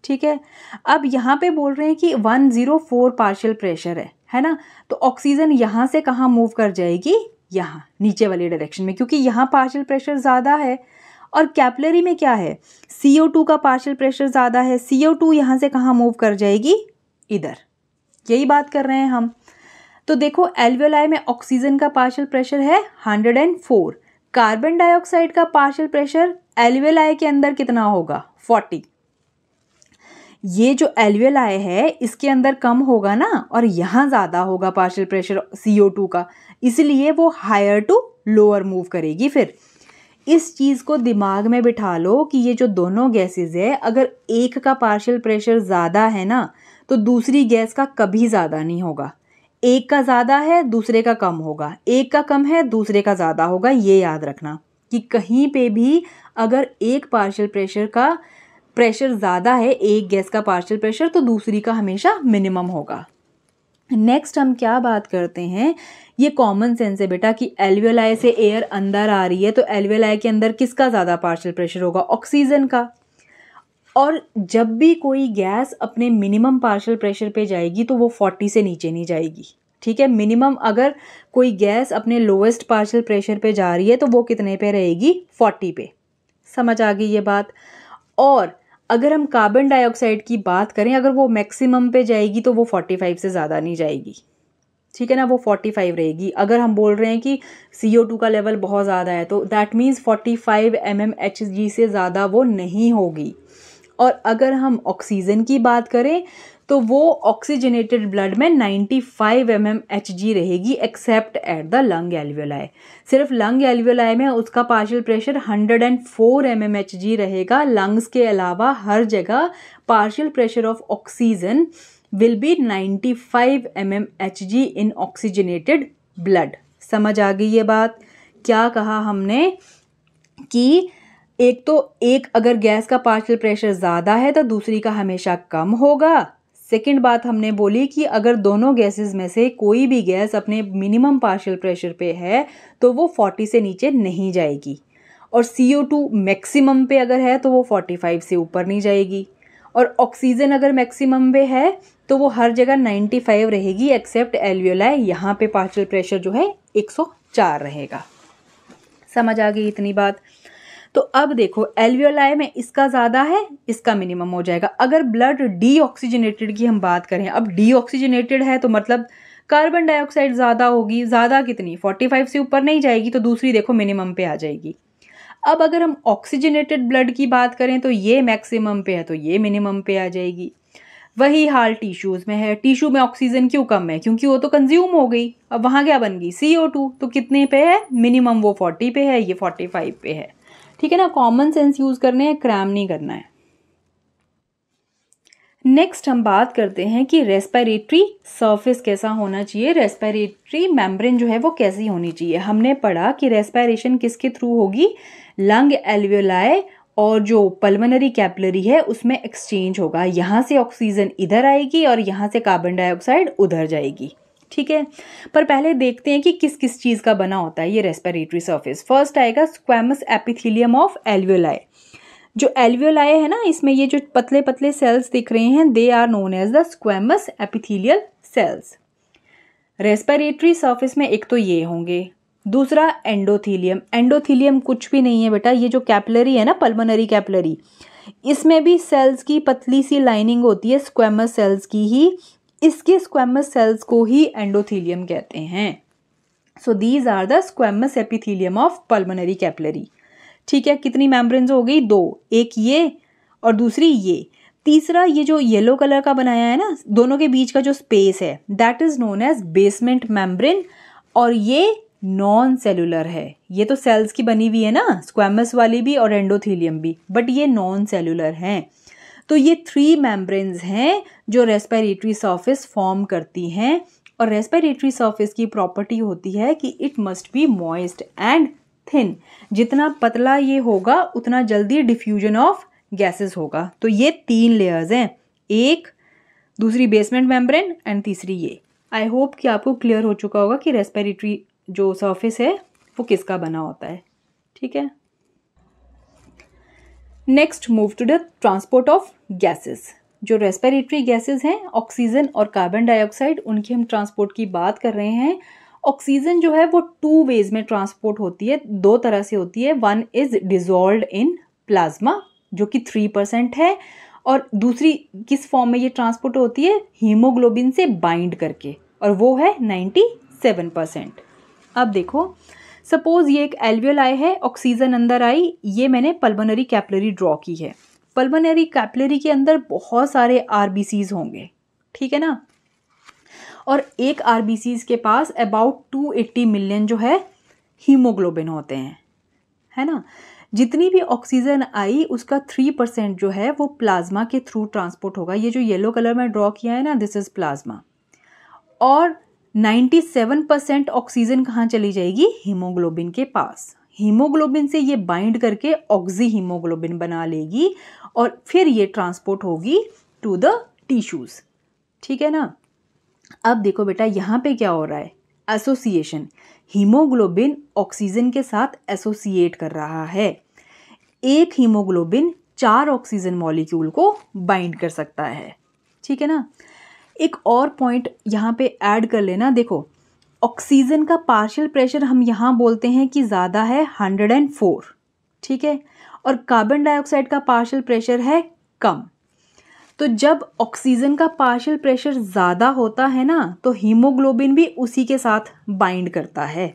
ठीक है। अब यहाँ पे बोल रहे हैं कि 104 पार्शियल प्रेशर है ना, तो ऑक्सीजन यहाँ से कहाँ मूव कर जाएगी? यहाँ नीचे वाली डायरेक्शन में, क्योंकि यहाँ पार्शियल प्रेशर ज़्यादा है। और कैपिलरी में क्या है? CO2 का पार्शियल प्रेशर ज़्यादा है, CO2 यहाँ से कहाँ मूव कर जाएगी? इधर। यही बात कर रहे हैं हम। तो देखो एल्वियोलाई में ऑक्सीजन का पार्शियल प्रेशर है 104, कार्बन डाइऑक्साइड का पार्शियल प्रेशर एल्वियोलाई के अंदर कितना होगा? 40। ये जो एल्वियोलाई है इसके अंदर कम होगा ना, और यहाँ ज़्यादा होगा पार्शियल प्रेशर CO2 का, इसलिए वो हायर टू लोअर मूव करेगी। फिर इस चीज़ को दिमाग में बिठा लो कि ये जो दोनों गैसेस है, अगर एक का पार्शियल प्रेशर ज़्यादा है ना तो दूसरी गैस का कभी ज़्यादा नहीं होगा। एक का ज़्यादा है दूसरे का कम होगा, एक का कम है दूसरे का ज़्यादा होगा। ये याद रखना कि कहीं पे भी अगर एक पार्शियल प्रेशर का प्रेशर ज़्यादा है, एक गैस का पार्शियल प्रेशर, तो दूसरी का हमेशा मिनिमम होगा। नेक्स्ट हम क्या बात करते हैं, ये कॉमन सेंस है बेटा कि एल्वियोलाई से एयर अंदर आ रही है तो एल्वियोलाई के अंदर किसका ज़्यादा पार्शियल प्रेशर होगा? ऑक्सीजन का। और जब भी कोई गैस अपने मिनिमम पार्शियल प्रेशर पे जाएगी तो वो 40 से नीचे नहीं जाएगी, ठीक है। मिनिमम अगर कोई गैस अपने लोएस्ट पार्शियल प्रेशर पे जा रही है तो वो कितने पे रहेगी? 40 पे। समझ आ गई ये बात? और अगर हम कार्बन डाइऑक्साइड की बात करें, अगर वो मैक्सिमम पे जाएगी तो वो 45 से ज़्यादा नहीं जाएगी, ठीक है ना, वो 45 रहेगी। अगर हम बोल रहे हैं कि CO2 का लेवल बहुत ज़्यादा है तो दैट मीन्स 45 mmHg से ज़्यादा वो नहीं होगी। और अगर हम ऑक्सीजन की बात करें तो वो ऑक्सीजनेटेड ब्लड में 95 mmHg रहेगी, accept at the lung alveoli. सिर्फ लंग एल्वियोलाई में उसका पार्शियल प्रेशर 104 mmHg रहेगा। लंग्स के अलावा हर जगह partial pressure of oxygen will be 95 mmHg in oxygenated blood. समझ आ गई ये बात? क्या कहा हमने कि एक अगर गैस का पार्शियल प्रेशर ज़्यादा है तो दूसरी का हमेशा कम होगा। सेकंड बात हमने बोली कि अगर दोनों गैसेस में से कोई भी गैस अपने मिनिमम पार्शियल प्रेशर पे है तो वो 40 से नीचे नहीं जाएगी, और CO2 मैक्सिमम पे अगर है तो वो 45 से ऊपर नहीं जाएगी, और ऑक्सीजन अगर मैक्सिमम पे है तो वो हर जगह 95 रहेगी एक्सेप्ट एल्वियोलाई, यहाँ पे पार्शियल प्रेशर जो है 104 रहेगा। समझ आ गई इतनी बात? तो अब देखो एल्वियोलाई में इसका ज़्यादा है, इसका मिनिमम हो जाएगा। अगर ब्लड डीऑक्सीजनेटेड की हम बात करें, अब डीऑक्सीजनेटेड है तो मतलब कार्बन डाइऑक्साइड ज़्यादा होगी। ज़्यादा कितनी? 45 से ऊपर नहीं जाएगी, तो दूसरी देखो मिनिमम पे आ जाएगी। अब अगर हम ऑक्सीजनेटेड ब्लड की बात करें तो ये मैक्सिमम पे है तो ये मिनिमम पे आ जाएगी। वही हाल टिश्यूज़ में है। टिश्यू में ऑक्सीजन क्यों कम है? क्योंकि वो तो कंज्यूम हो गई। अब वहाँ क्या बन गई? CO2। तो कितने पे है? मिनिमम वो 40 पे है, ये 45 पे है। ठीक है ना? कॉमन सेंस यूज करने हैं, क्रैम नहीं करना है। नेक्स्ट हम बात करते हैं कि रेस्पिरेटरी सरफेस कैसा होना चाहिए, रेस्पिरेटरी मेम्ब्रेन जो है वो कैसी होनी चाहिए। हमने पढ़ा कि रेस्पिरेशन किसके थ्रू होगी? लंग एल्वियोलाई और जो पल्मोनरी कैपिलरी है उसमें एक्सचेंज होगा। यहाँ से ऑक्सीजन इधर आएगी और यहाँ से कार्बन डाइऑक्साइड उधर जाएगी। ठीक है, पर पहले देखते हैं कि किस किस चीज़ का बना होता है ये रेस्पिरेटरी सरफेस। फर्स्ट आएगा स्क्वैमस एपिथेलियम ऑफ एल्वियोलाई। जो एल्वियोलाई है ना, इसमें ये जो पतले पतले सेल्स दिख रहे हैं, they are known as the squamous epithelial cells. Respiratory surface में एक तो ये होंगे, दूसरा एंडोथीलियम। एंडोथीलियम कुछ भी नहीं है बेटा, ये जो कैपिलरी है ना, पल्मोनरी कैपिलरी, इसमें भी सेल्स की पतली सी लाइनिंग होती है, स्क्वैमस सेल्स की ही। इसके स्क्वैमस सेल्स को ही एंडोथीलियम कहते हैं। So these are the squamous epithelium of pulmonary capillary. ठीक है, कितनी मेम्ब्रेन्स हो गई? दो, एक ये और दूसरी ये। तीसरा ये जो येलो कलर का बनाया है ना, दोनों के बीच का जो स्पेस है, that is known as basement membrane, और ये नॉन सेलुलर है। ये तो सेल्स की बनी हुई है ना, स्क्वैमस वाली भी और एंडोथीलियम भी, बट ये नॉन सेलुलर हैं। तो ये 3 मेम्ब्रेन्स हैं जो रेस्पिरेटरी सरफेस फॉर्म करती हैं, और रेस्पिरेटरी सरफेस की प्रॉपर्टी होती है कि it must be moist and thin. जितना पतला ये होगा उतना जल्दी डिफ्यूजन ऑफ गैसेस होगा। तो ये 3 लेयर्स हैं, एक, दूसरी बेसमेंट मेम्ब्रेन एंड तीसरी ये। आई होप कि आपको क्लियर हो चुका होगा कि रेस्पिरेटरी जो सरफेस है वो किसका बना होता है। ठीक है, next move to the transport of gases. जो रेस्पिरेटरी गैसेस हैं, ऑक्सीजन और कार्बन डाइऑक्साइड, उनकी हम ट्रांसपोर्ट की बात कर रहे हैं। ऑक्सीजन जो है वो 2 वेज में ट्रांसपोर्ट होती है, 2 तरह से होती है। One is dissolved in plasma जो कि 3% है, और दूसरी किस फॉर्म में ये ट्रांसपोर्ट होती है? हीमोग्लोबिन से बाइंड करके, और वो है 97%। अब देखो, सपोज ये एक एल्वियोलाई है, ऑक्सीजन अंदर आई, ये मैंने पल्मोनरी कैपिलरी ड्रॉ की है। पल्मोनरी कैपिलरी के अंदर बहुत सारे आरबीसीज होंगे, ठीक है ना, और एक आरबीसीज के पास अबाउट 280 मिलियन जो है हीमोग्लोबिन होते हैं, है ना। जितनी भी ऑक्सीजन आई उसका 3% जो है वो प्लाज्मा के थ्रू ट्रांसपोर्ट होगा। ये जो येलो कलर में ड्रॉ किया है ना, दिस इज प्लाज्मा। और 97% ऑक्सीजन कहाँ चली जाएगी? हीमोग्लोबिन के पास। हीमोग्लोबिन से ये बाइंड करके ऑक्सी हीमोग्लोबिन बना लेगी, और फिर ये ट्रांसपोर्ट होगी टू द टिश्यूज। ठीक है ना। अब देखो बेटा, यहाँ पे क्या हो रहा है? एसोसिएशन। हीमोग्लोबिन ऑक्सीजन के साथ एसोसिएट कर रहा है। एक हीमोग्लोबिन 4 ऑक्सीजन मॉलिक्यूल को बाइंड कर सकता है। ठीक है ना। एक और पॉइंट यहाँ पे ऐड कर लेना, देखो ऑक्सीजन का पार्शियल प्रेशर हम यहाँ बोलते हैं कि ज़्यादा है, 104, ठीक है, और कार्बन डाइऑक्साइड का पार्शियल प्रेशर है कम। तो जब ऑक्सीजन का पार्शियल प्रेशर ज़्यादा होता है ना, तो हीमोग्लोबिन भी उसी के साथ बाइंड करता है।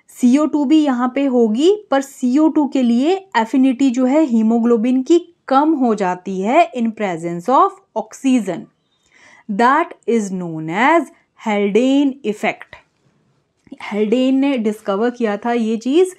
CO2 भी यहाँ पे होगी, पर CO2 के लिए एफिनिटी जो है हीमोग्लोबिन की कम हो जाती है in presence of oxygen. That is known as Haldane effect. Haldane ने डिस्कवर किया था ये चीज़,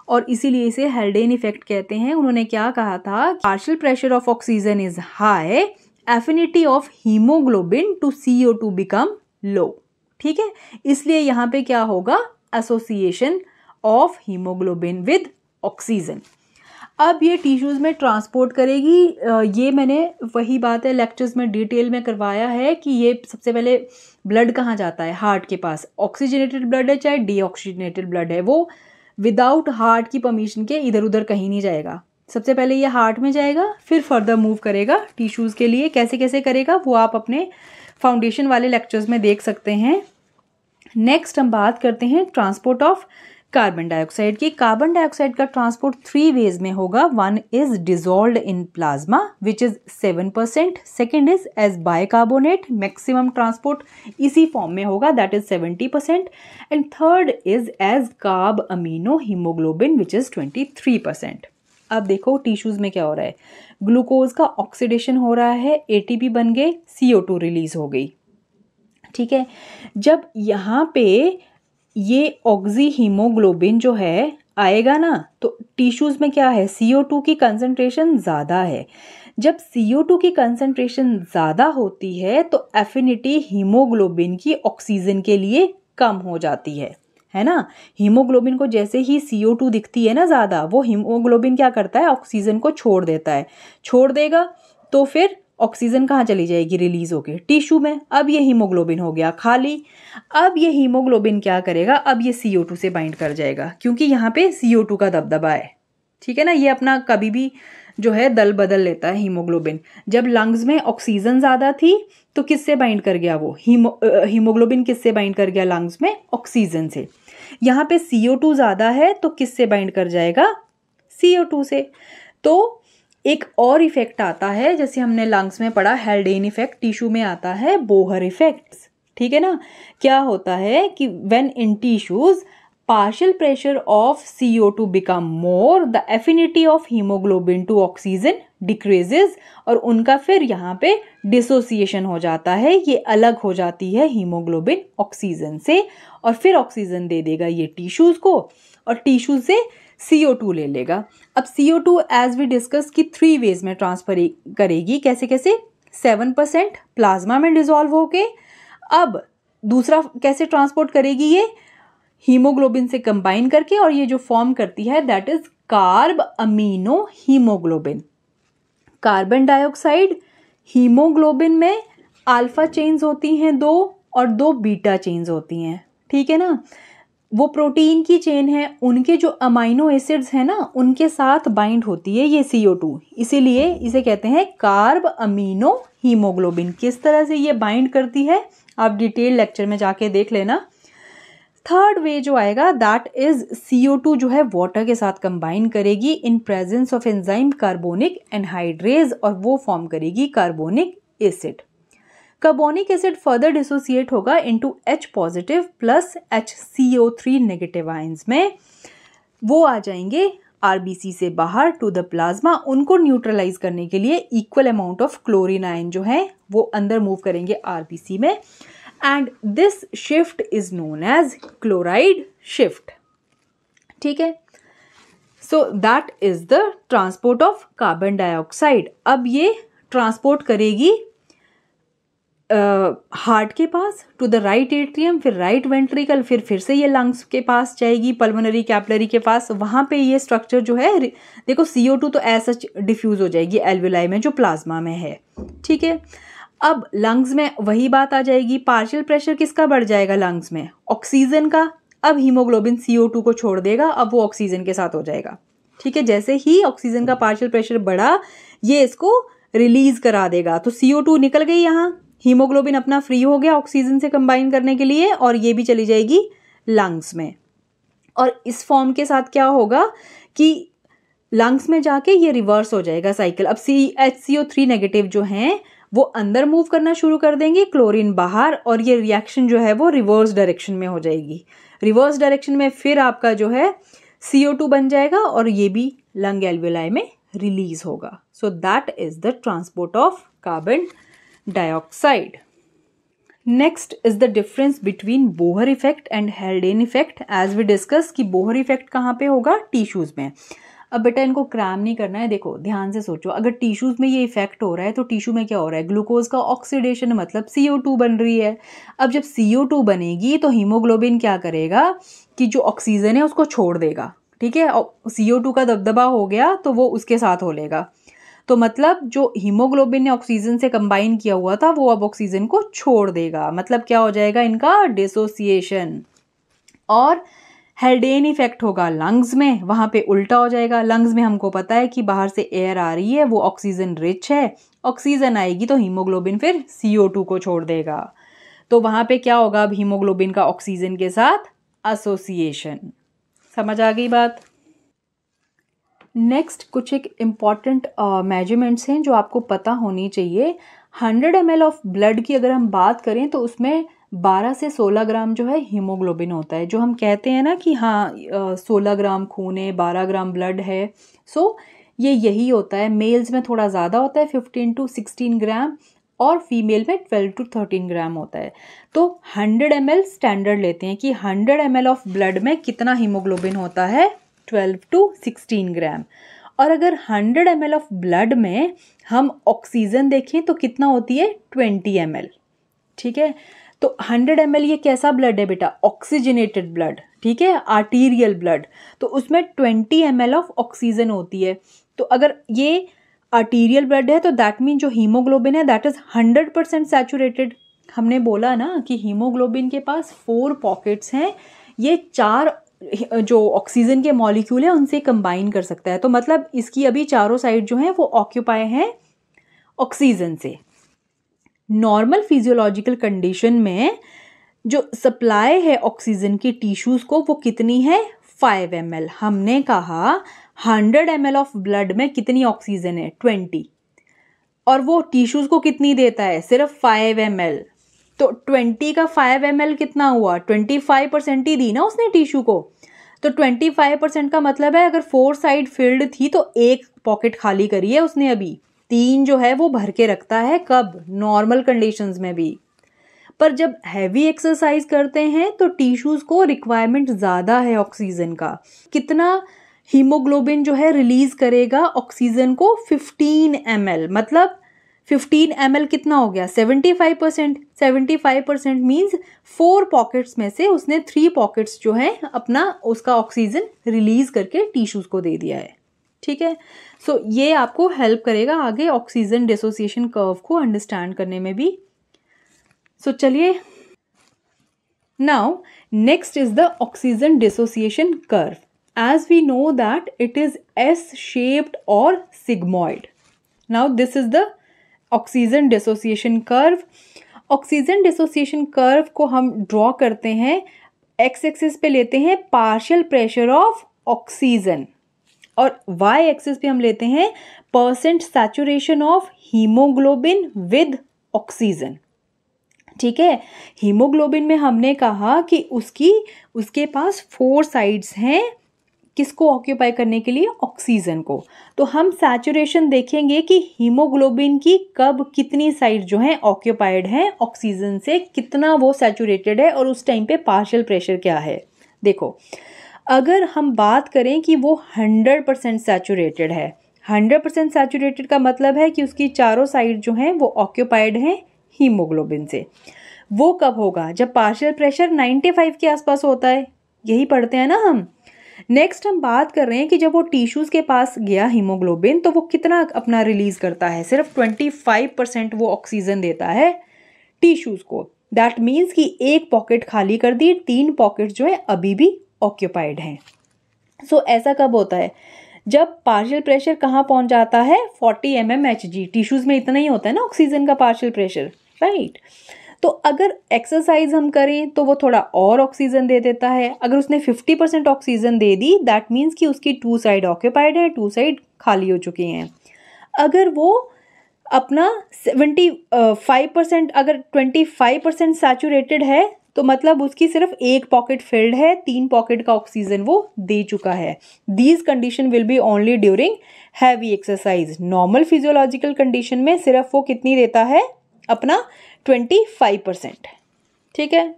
और इसीलिए इसे हेल्डेन इफेक्ट कहते हैं। उन्होंने क्या कहा था? Partial pressure of oxygen is high affinity of haemoglobin to CO2 become low. ठीक है, इसलिए यहाँ पे क्या होगा, association of haemoglobin with oxygen. अब ये टिश्यूज में ट्रांसपोर्ट करेगी, ये मैंने वही बात है लेक्चर्स में डिटेल में करवाया है कि ये सबसे पहले ब्लड कहाँ जाता है, हार्ट के पास। ऑक्सीजनेटेड ब्लड है चाहे डीऑक्सीजनेटेड ब्लड है, वो विदाउट हार्ट की परमिशन के इधर उधर कहीं नहीं जाएगा। सबसे पहले ये हार्ट में जाएगा, फिर फर्दर मूव करेगा टिश्यूज के लिए। कैसे कैसे करेगा वो आप अपने फाउंडेशन वाले लेक्चर्स में देख सकते हैं। नेक्स्ट हम बात करते हैं ट्रांसपोर्ट ऑफ कार्बन डाइऑक्साइड की। कार्बन डाइऑक्साइड का ट्रांसपोर्ट 3 वेज में होगा। One is dissolved in plasma which is 7%, second is as bicarbonate, maximum transport इसी फॉर्म में होगा, that is 70%, and third is as carbamino haemoglobin which is 23%। अब देखो tissues में क्या हो रहा है, ग्लूकोज का ऑक्सीडेशन हो रहा है, ATP बन गए, CO2 रिलीज हो गई। ठीक है, जब यहाँ पे ये ऑक्सी हीमोग्लोबिन जो है आएगा ना, तो टिश्यूज में क्या है, CO2 की कंसंट्रेशन ज़्यादा है। जब CO2 की कंसंट्रेशन ज़्यादा होती है तो एफिनिटी हीमोग्लोबिन की ऑक्सीजन के लिए कम हो जाती है ना। हीमोग्लोबिन को जैसे ही CO2 दिखती है ना ज़्यादा, वो हीमोग्लोबिन क्या करता है, ऑक्सीजन को छोड़ देता है। छोड़ देगा तो फिर ऑक्सीजन कहाँ चली जाएगी, रिलीज होके टिश्यू में। अब ये हीमोग्लोबिन हो गया खाली। अब ये हीमोग्लोबिन क्या करेगा, अब ये CO2 से बाइंड कर जाएगा, क्योंकि यहाँ पे CO2 का दबदबा है। ठीक है ना, ये अपना कभी भी जो है दल बदल लेता है हीमोग्लोबिन। जब लंग्स में ऑक्सीजन ज़्यादा थी तो किससे बाइंड कर गया वो, हीमोग्लोबिन किससे बाइंड कर गया लंग्स में, ऑक्सीजन से। यहाँ पे CO2 ज़्यादा है तो किससे बाइंड कर जाएगा, CO2 से। तो एक और इफेक्ट आता है, जैसे हमने लंग्स में पढ़ा हेल्डेन इफेक्ट, टिश्यू में आता है बोहर इफेक्ट। ठीक है ना, क्या होता है कि when in tissues partial pressure of CO2 become more, the affinity of hemoglobin to oxygen decreases, और उनका फिर यहाँ पे डिसोसिएशन हो जाता है, ये अलग हो जाती है हीमोग्लोबिन ऑक्सीजन से, और फिर ऑक्सीजन दे देगा ये टिश्यूज को, और टिश्यू से CO2 ले लेगा। अब CO2 एज वी डिस्कस की 3 वेज में ट्रांसफर करेगी। कैसे कैसे, 7% प्लाज्मा में डिजोल्व होके। अब दूसरा कैसे ट्रांसपोर्ट करेगी, ये हीमोग्लोबिन से कंबाइन करके, और ये जो फॉर्म करती है that is carb amino haemoglobin. Carbon dioxide haemoglobin में अल्फा चेन्स होती हैं 2 और 2 बीटा चेन्स होती हैं। ठीक है ना, वो प्रोटीन की चेन है, उनके जो अमाइनो एसिड्स हैं ना उनके साथ बाइंड होती है ये CO2, इसीलिए इसे कहते हैं कार्ब अमीनो हीमोग्लोबिन। किस तरह से ये बाइंड करती है आप डिटेल लेक्चर में जाके देख लेना। थर्ड वे जो आएगा दैट इज CO2 जो है वाटर के साथ कंबाइन करेगी in presence of enzyme carbonic anhydrase, और वो फॉर्म करेगी carbonic acid. Carbonic acid further dissociate होगा into H positive plus HCO3 negative ions में, वो आ जाएंगे RBC से बाहर टू द प्लाज्मा। उनको न्यूट्रलाइज करने के लिए equal amount of chlorine ion जो है वो अंदर मूव करेंगे RBC में, and this shift is known as chloride shift. ठीक है, so that is the transport of carbon dioxide. अब ये ट्रांसपोर्ट करेगी हार्ट के पास टू द राइट एट्रियम, फिर राइट वेंट्रिकल, फिर से ये लंग्स के पास जाएगी, पल्मोनरी कैपिलरी के पास। वहाँ पे ये स्ट्रक्चर जो है देखो CO2 तो ऐसा डिफ्यूज हो जाएगी एल्वेलाई में जो प्लाज्मा में है। ठीक है, अब लंग्स में वही बात आ जाएगी, पार्शियल प्रेशर किसका बढ़ जाएगा लंग्स में, ऑक्सीजन का। अब हीमोग्लोबिन CO2 को छोड़ देगा, अब वो ऑक्सीजन के साथ हो जाएगा। ठीक है, जैसे ही ऑक्सीजन का पार्शियल प्रेशर बढ़ा ये इसको रिलीज करा देगा, तो CO2 निकल गई यहाँ, हीमोग्लोबिन अपना फ्री हो गया ऑक्सीजन से कंबाइन करने के लिए, और ये भी चली जाएगी लंग्स में। और इस फॉर्म के साथ क्या होगा कि लंग्स में जाके ये रिवर्स हो जाएगा साइकिल। अब HCO3 नेगेटिव जो हैं वो अंदर मूव करना शुरू कर देंगे, क्लोरीन बाहर, और ये रिएक्शन जो है वो रिवर्स डायरेक्शन में हो जाएगी। रिवर्स डायरेक्शन में फिर आपका जो है CO2 बन जाएगा और ये भी लंग एल्वेलाई में रिलीज होगा। So that is the transport of carbon dioxide. Next is the difference between Bohr effect and Haldane effect. As we discuss कि बोहर इफेक्ट कहाँ पे होगा, टिश्यूज में। अब बेटा इनको क्रैम नहीं करना है। देखो ध्यान से सोचो, अगर टिश्यूज़ में ये इफेक्ट हो रहा है तो टिश्यू में क्या हो रहा है, ग्लूकोज का ऑक्सीडेशन, मतलब CO2 बन रही है। अब जब CO2 बनेगी तो हीमोग्लोबिन क्या करेगा कि जो ऑक्सीजन है उसको छोड़ देगा, ठीक है। CO2 का दबदबा हो गया तो वो उसके साथ हो लेगा, तो मतलब जो हीमोग्लोबिन ने ऑक्सीजन से कंबाइन किया हुआ था वो अब ऑक्सीजन को छोड़ देगा, मतलब क्या हो जाएगा इनका डिसोसिएशन। और हेल्डेन इफेक्ट होगा लंग्स में, वहाँ पे उल्टा हो जाएगा। लंग्स में हमको पता है कि बाहर से एयर आ रही है, वो ऑक्सीजन रिच है, ऑक्सीजन आएगी तो हीमोग्लोबिन फिर CO2 को छोड़ देगा, तो वहाँ पे क्या होगा, अब हीमोग्लोबिन का ऑक्सीजन के साथ एसोसिएशन। समझ आ गई बात। नेक्स्ट कुछ एक इम्पॉर्टेंट मेजरमेंट्स हैं जो आपको पता होनी चाहिए। 100 ml ऑफ ब्लड की अगर हम बात करें तो उसमें 12 से 16 ग्राम जो है हीमोग्लोबिन होता है। जो हम कहते हैं ना कि हाँ 16 ग्राम खून है, 12 ग्राम ब्लड है, सो ये यही होता है। मेल्स में थोड़ा ज़्यादा होता है 15 to 16 ग्राम, और फीमेल में 12 to 13 ग्राम होता है। तो 100 ml स्टैंडर्ड लेते हैं कि 100 ml ऑफ ब्लड में कितना हीमोग्लोबिन होता है, 12 to 16 ग्राम। और अगर 100 ml ऑफ ब्लड में हम ऑक्सीजन देखें तो कितना होती है, 20 ml, ठीक है। तो 100 ml ये कैसा ब्लड है बेटा, ऑक्सीजनेटेड ब्लड, ठीक है, आर्टीरियल ब्लड, तो उसमें 20 ml ऑफ ऑक्सीजन होती है। तो अगर ये आर्टीरियल ब्लड है तो दैट मीन जो हीमोग्लोबिन है दैट इज 100% सैचुरेटेड। हमने बोला ना कि हीमोग्लोबिन के पास 4 पॉकेट्स हैं, ये 4 जो ऑक्सीजन के मॉलिक्यूल है उनसे कंबाइन कर सकता है, तो मतलब इसकी अभी चारों साइड जो हैं वो ऑक्यूपाई हैं ऑक्सीजन से। नॉर्मल फिजियोलॉजिकल कंडीशन में जो सप्लाई है ऑक्सीजन की टिश्यूज को वो कितनी है, 5 ml। हमने कहा 100 ml ऑफ ब्लड में कितनी ऑक्सीजन है, 20, और वो टिश्यूज को कितनी देता है, सिर्फ 5 ml। तो 20 का 5 ml कितना हुआ, 25% ही दी ना उसने टिश्यू को, तो 25% का मतलब है अगर 4 साइड फिल्ड थी तो 1 पॉकेट खाली करी है उसने, अभी 3 जो है वो भर के रखता है, कब, नॉर्मल कंडीशंस में भी। पर जब हैवी एक्सरसाइज करते हैं तो टिश्यूज को रिक्वायरमेंट ज़्यादा है ऑक्सीजन का। कितना हीमोग्लोबिन जो है रिलीज करेगा ऑक्सीजन को, 15 ml, मतलब 15 ml कितना हो गया, 75%। 75% मीन्स 4 पॉकेट्स में से उसने 3 पॉकेट्स जो है अपना उसका ऑक्सीजन रिलीज करके टिश्यूज को दे दिया है, ठीक है। सो ये आपको हेल्प करेगा आगे ऑक्सीजन डिसोसिएशन कर्व को अंडरस्टैंड करने में भी। सो चलिए, now next is the oxygen dissociation curve. As we know that it is S-shaped or sigmoid. Now this is the oxygen dissociation curve. Oxygen dissociation curve को हम draw करते हैं, x axis पे लेते हैं partial pressure of oxygen, और y axis पे हम लेते हैं % saturation of hemoglobin with oxygen, ठीक है। हीमोग्लोबिन में हमने कहा कि उसके पास 4 साइड्स हैं, किसको ऑक्यूपाई करने के लिए, ऑक्सीजन को। तो हम सैचुरेशन देखेंगे कि हीमोग्लोबिन की कब कितनी साइड जो है ऑक्यूपाइड है ऑक्सीजन से, कितना वो सैचुरेटेड है, और उस टाइम पे पार्शियल प्रेशर क्या है। देखो अगर हम बात करें कि वो 100% सैचुरेटेड है, 100% सैचुरेटेड का मतलब है कि उसकी चारों साइड जो हैं वो ऑक्यूपाइड हैं हीमोग्लोबिन से। वो कब होगा, जब पार्शियल प्रेशर 95 के आसपास होता है, यही पढ़ते हैं ना हम। नेक्स्ट हम बात कर रहे हैं कि जब वो टिश्यूज के पास गया हीमोग्लोबिन तो वो कितना अपना रिलीज करता है, सिर्फ 25% वो ऑक्सीजन देता है टिश्यूज को। दैट मीन्स कि 1 पॉकेट खाली कर दी, 3 पॉकेट जो है अभी भी ऑक्यूपाइड हैं। सो ऐसा कब होता है, जब पार्शियल प्रेशर कहाँ पहुंच जाता है, 40 mmHg। टिश्यूज में इतना ही होता है ना ऑक्सीजन का पार्शियल प्रेशर, राइट। तो अगर एक्सरसाइज हम करें तो वो थोड़ा और ऑक्सीजन दे देता है। अगर उसने 50% oxygen they the that means कि उसकी 2 साइड ऑक्यूपाइड है, 2 साइड खाली हो चुकी हैं। अगर वो अपना 75%, अगर 25% सैचुरेटेड है तो मतलब उसकी सिर्फ 1 पॉकेट फिल्ड है, 3 पॉकेट का ऑक्सीजन वो दे चुका है। These condition will be only during heavy exercise. Normal physiological condition में सिर्फ वो कितनी देता है, अपना 25%, ठीक है।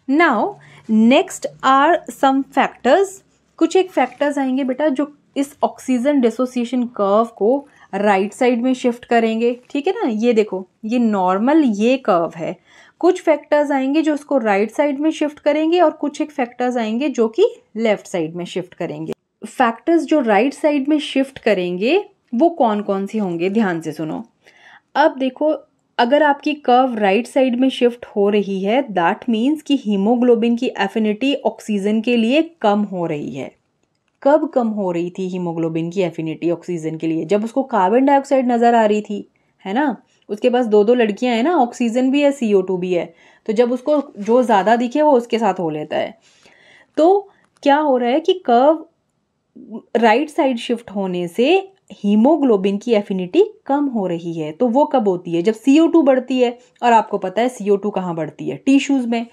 Now next are some factors. कुछ एक फैक्टर्स आएंगे बेटा जो इस ऑक्सीजन डिसोसिएशन कर्व को राइट साइड में शिफ्ट करेंगे, ठीक है ना। ये देखो, ये नॉर्मल ये कर्व है, कुछ फैक्टर्स आएंगे जो उसको राइट साइड में शिफ्ट करेंगे और कुछ एक फैक्टर्स आएंगे जो कि लेफ्ट साइड में शिफ्ट करेंगे। फैक्टर्स जो राइट साइड में शिफ्ट करेंगे वो कौन कौन से होंगे, ध्यान से सुनो। अब देखो, अगर आपकी कर्व राइट साइड में शिफ्ट हो रही है, दैट मीन्स कि हीमोग्लोबिन की एफिनिटी ऑक्सीजन के लिए कम हो रही है। कब कम हो रही थी हीमोग्लोबिन की एफिनिटी ऑक्सीजन के लिए? जब उसको कार्बन डाइऑक्साइड नजर आ रही थी, है ना। उसके पास दो दो लड़कियां हैं ना, ऑक्सीजन भी है, CO2 भी है, तो जब उसको जो ज्यादा दिखे वो उसके साथ हो लेता है। तो क्या हो रहा है कि कर्व राइट साइड शिफ्ट होने से हीमोग्लोबिन की एफिनिटी कम हो रही है। तो वो कब होती है? जब CO2 बढ़ती है, और आपको पता है CO2 कहाँ बढ़ती है? टिश्यूज में।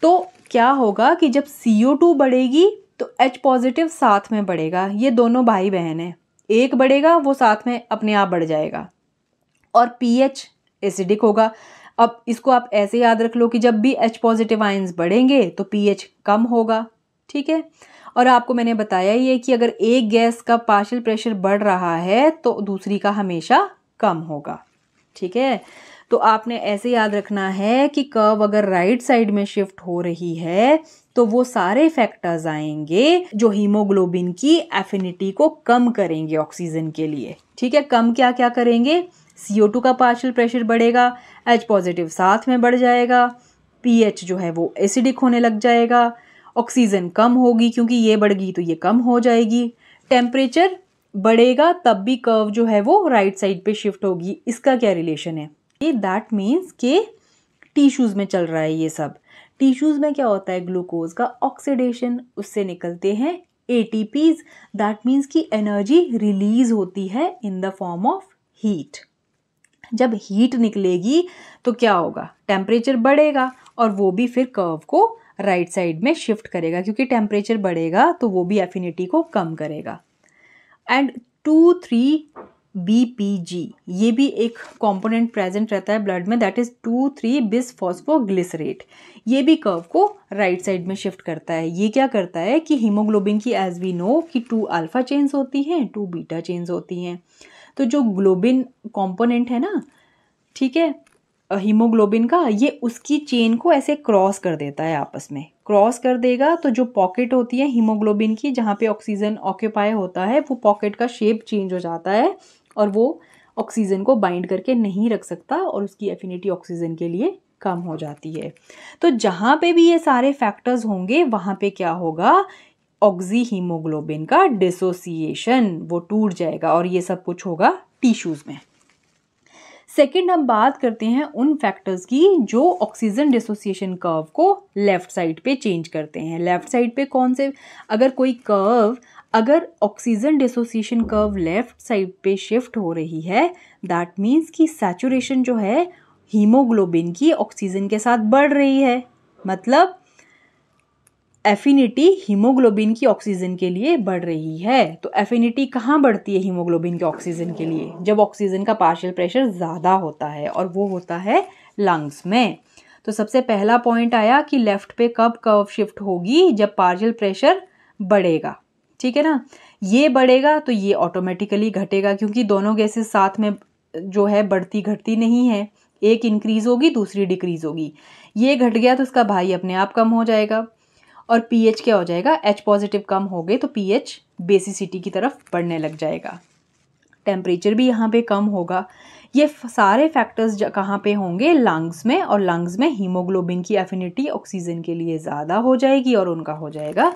तो क्या होगा कि जब CO2 बढ़ेगी तो H पॉजिटिव साथ में बढ़ेगा। ये दोनों भाई बहन है, एक बढ़ेगा वो साथ में अपने आप बढ़ जाएगा, और pH एसिडिक होगा। अब इसको आप ऐसे याद रख लो कि जब भी H पॉजिटिव आयंस बढ़ेंगे तो pH कम होगा, ठीक है। और आपको मैंने बताया ही है कि अगर एक गैस का पार्शियल प्रेशर बढ़ रहा है तो दूसरी का हमेशा कम होगा, ठीक है। तो आपने ऐसे याद रखना है कि कर्व अगर राइट साइड में शिफ्ट हो रही है तो वो सारे फैक्टर्स आएंगे जो हीमोग्लोबिन की एफिनिटी को कम करेंगे ऑक्सीजन के लिए, ठीक है। कम क्या क्या करेंगे? CO2 का पार्शियल प्रेशर बढ़ेगा, H पॉजिटिव साथ में बढ़ जाएगा, pH जो है वो एसिडिक होने लग जाएगा, ऑक्सीजन कम होगी क्योंकि ये बढ़ गई तो ये कम हो जाएगी, टेम्परेचर बढ़ेगा तब भी कर्व जो है वो राइट साइड पे शिफ्ट होगी। इसका क्या रिलेशन है? दैट मीन्स के टिश्यूज में चल रहा है ये सब। टिश्यूज में क्या होता है? ग्लूकोज का ऑक्सीडेशन, उससे निकलते हैं ATPs, दैट मीन्स की एनर्जी रिलीज होती है in the form of heat. जब हीट निकलेगी तो क्या होगा? टेम्परेचर बढ़ेगा, और वो भी फिर कर्व को राइट साइड में शिफ्ट करेगा, क्योंकि टेम्परेचर बढ़ेगा तो वो भी एफिनिटी को कम करेगा। एंड 2,3-BPG ये भी एक कंपोनेंट प्रेजेंट रहता है ब्लड में, दैट इज 2,3-बिसफॉस्फोग्लिसरेट। ये भी कर्व को राइट साइड में शिफ्ट करता है। ये क्या करता है कि हीमोग्लोबिन की, एज वी नो, कि 2 अल्फा चेन्स होती हैं, 2 बीटा चेन्स होती हैं। तो जो ग्लोबिन कंपोनेंट है ना, ठीक है, हीमोग्लोबिन का, ये उसकी चेन को ऐसे क्रॉस कर देता है, आपस में क्रॉस कर देगा। तो जो पॉकेट होती है हीमोग्लोबिन की जहाँ पे ऑक्सीजन ऑक्यूपाई होता है, वो पॉकेट का शेप चेंज हो जाता है और वो ऑक्सीजन को बाइंड करके नहीं रख सकता और उसकी एफिनिटी ऑक्सीजन के लिए कम हो जाती है। तो जहाँ पे भी ये सारे फैक्टर्स होंगे वहाँ पे क्या होगा? ऑक्सी हीमोग्लोबिन का डिसोसिएशन, वो टूट जाएगा, और ये सब कुछ होगा टिश्यूज में। सेकंड, हम बात करते हैं उन फैक्टर्स की जो ऑक्सीजन डिसोसिएशन कर्व को लेफ्ट साइड पे चेंज करते हैं। लेफ्ट साइड पे कौन से? अगर कोई कर्व, अगर oxygen dissociation curve left side पे शिफ्ट हो रही है, दैट मीन्स कि सैचुरेशन जो है हीमोग्लोबिन की ऑक्सीजन के साथ बढ़ रही है, मतलब एफिनिटी हीमोग्लोबिन की ऑक्सीजन के लिए बढ़ रही है। तो एफिनिटी कहाँ बढ़ती है हीमोग्लोबिन के ऑक्सीजन के लिए? जब ऑक्सीजन का पार्शियल प्रेशर ज़्यादा होता है, और वो होता है लंग्स में। तो सबसे पहला पॉइंट आया कि लेफ्ट पे कब कर्व शिफ्ट होगी? जब पार्शियल प्रेशर बढ़ेगा, ठीक है ना। ये बढ़ेगा तो ये ऑटोमेटिकली घटेगा, क्योंकि दोनों गैसेस साथ में जो है बढ़ती घटती नहीं है, एक इंक्रीज होगी दूसरी डिक्रीज होगी। ये घट गया तो उसका भाई अपने आप कम हो जाएगा, और pH क्या हो जाएगा? H पॉजिटिव कम हो गए तो pH बेसिसिटी की तरफ बढ़ने लग जाएगा। टेम्परेचर भी यहाँ पे कम होगा। ये सारे फैक्टर्स कहाँ पे होंगे? लंग्स में, और लंग्स में हीमोग्लोबिन की एफिनिटी ऑक्सीजन के लिए ज़्यादा हो जाएगी और उनका हो जाएगा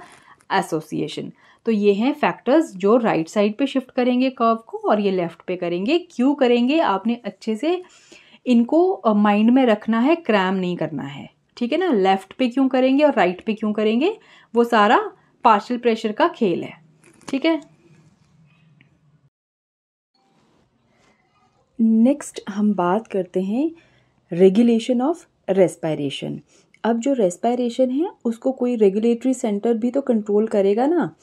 एसोसिएशन। तो ये हैं फैक्टर्स जो राइट साइड पे शिफ्ट करेंगे कर्व को, और ये लेफ्ट पे करेंगे। क्यों करेंगे? आपने अच्छे से इनको माइंड में रखना है, क्रैम नहीं करना है, ठीक है ना। लेफ्ट पे क्यों करेंगे और राइट पे क्यों करेंगे, वो सारा पार्शियल प्रेशर का खेल है, ठीक है। नेक्स्ट हम बात करते हैं रेगुलेशन ऑफ रेस्पिरेशन। अब जो रेस्पिरेशन है उसको कोई रेगुलेटरी सेंटर भी तो कंट्रोल करेगा ना,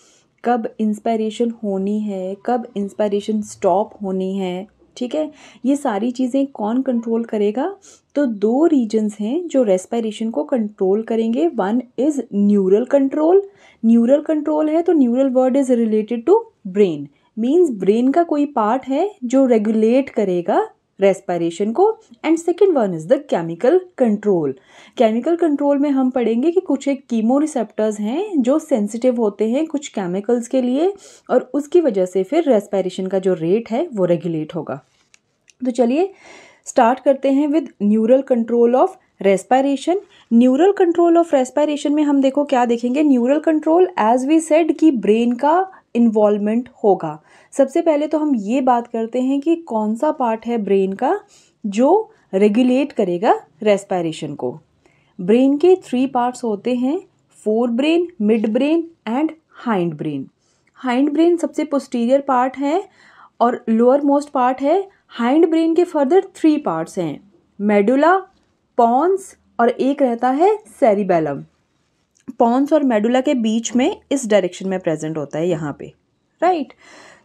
कब इंस्पिरेशन होनी है, कब इंस्पिरेशन स्टॉप होनी है, ठीक है, ये सारी चीज़ें कौन कंट्रोल करेगा? तो दो रीजन्स हैं जो रेस्पिरेशन को कंट्रोल करेंगे। One is neural control. Neural control है तो neural word is related to brain, means brain का कोई पार्ट है जो रेगुलेट करेगा रेस्पिरेशन को। And second one is the chemical control. Chemical control में हम पढ़ेंगे कि कुछ एक कीमो रिसेप्टर्स हैं जो सेंसिटिव होते हैं कुछ केमिकल्स के लिए, और उसकी वजह से फिर रेस्पिरेशन का जो रेट है वो रेगुलेट होगा। तो चलिए स्टार्ट करते हैं with neural control of respiration. Neural control of respiration में हम देखो क्या देखेंगे। Neural control as we said कि ब्रेन का इन्वॉल्वमेंट होगा। सबसे पहले तो हम ये बात करते हैं कि कौन सा पार्ट है ब्रेन का जो रेगुलेट करेगा रेस्पिरेशन को। ब्रेन के 3 पार्ट्स होते हैं, fore brain, mid brain and hind brain. Hind brain सबसे पोस्टीरियर पार्ट है और लोअर मोस्ट पार्ट है। हाइंड ब्रेन के फर्दर 3 पार्ट्स हैं, मेडुला, पॉन्स और एक रहता है सेरिबेलम। पॉन्स और मेडुला के बीच में इस डायरेक्शन में प्रेजेंट होता है यहाँ पे, right.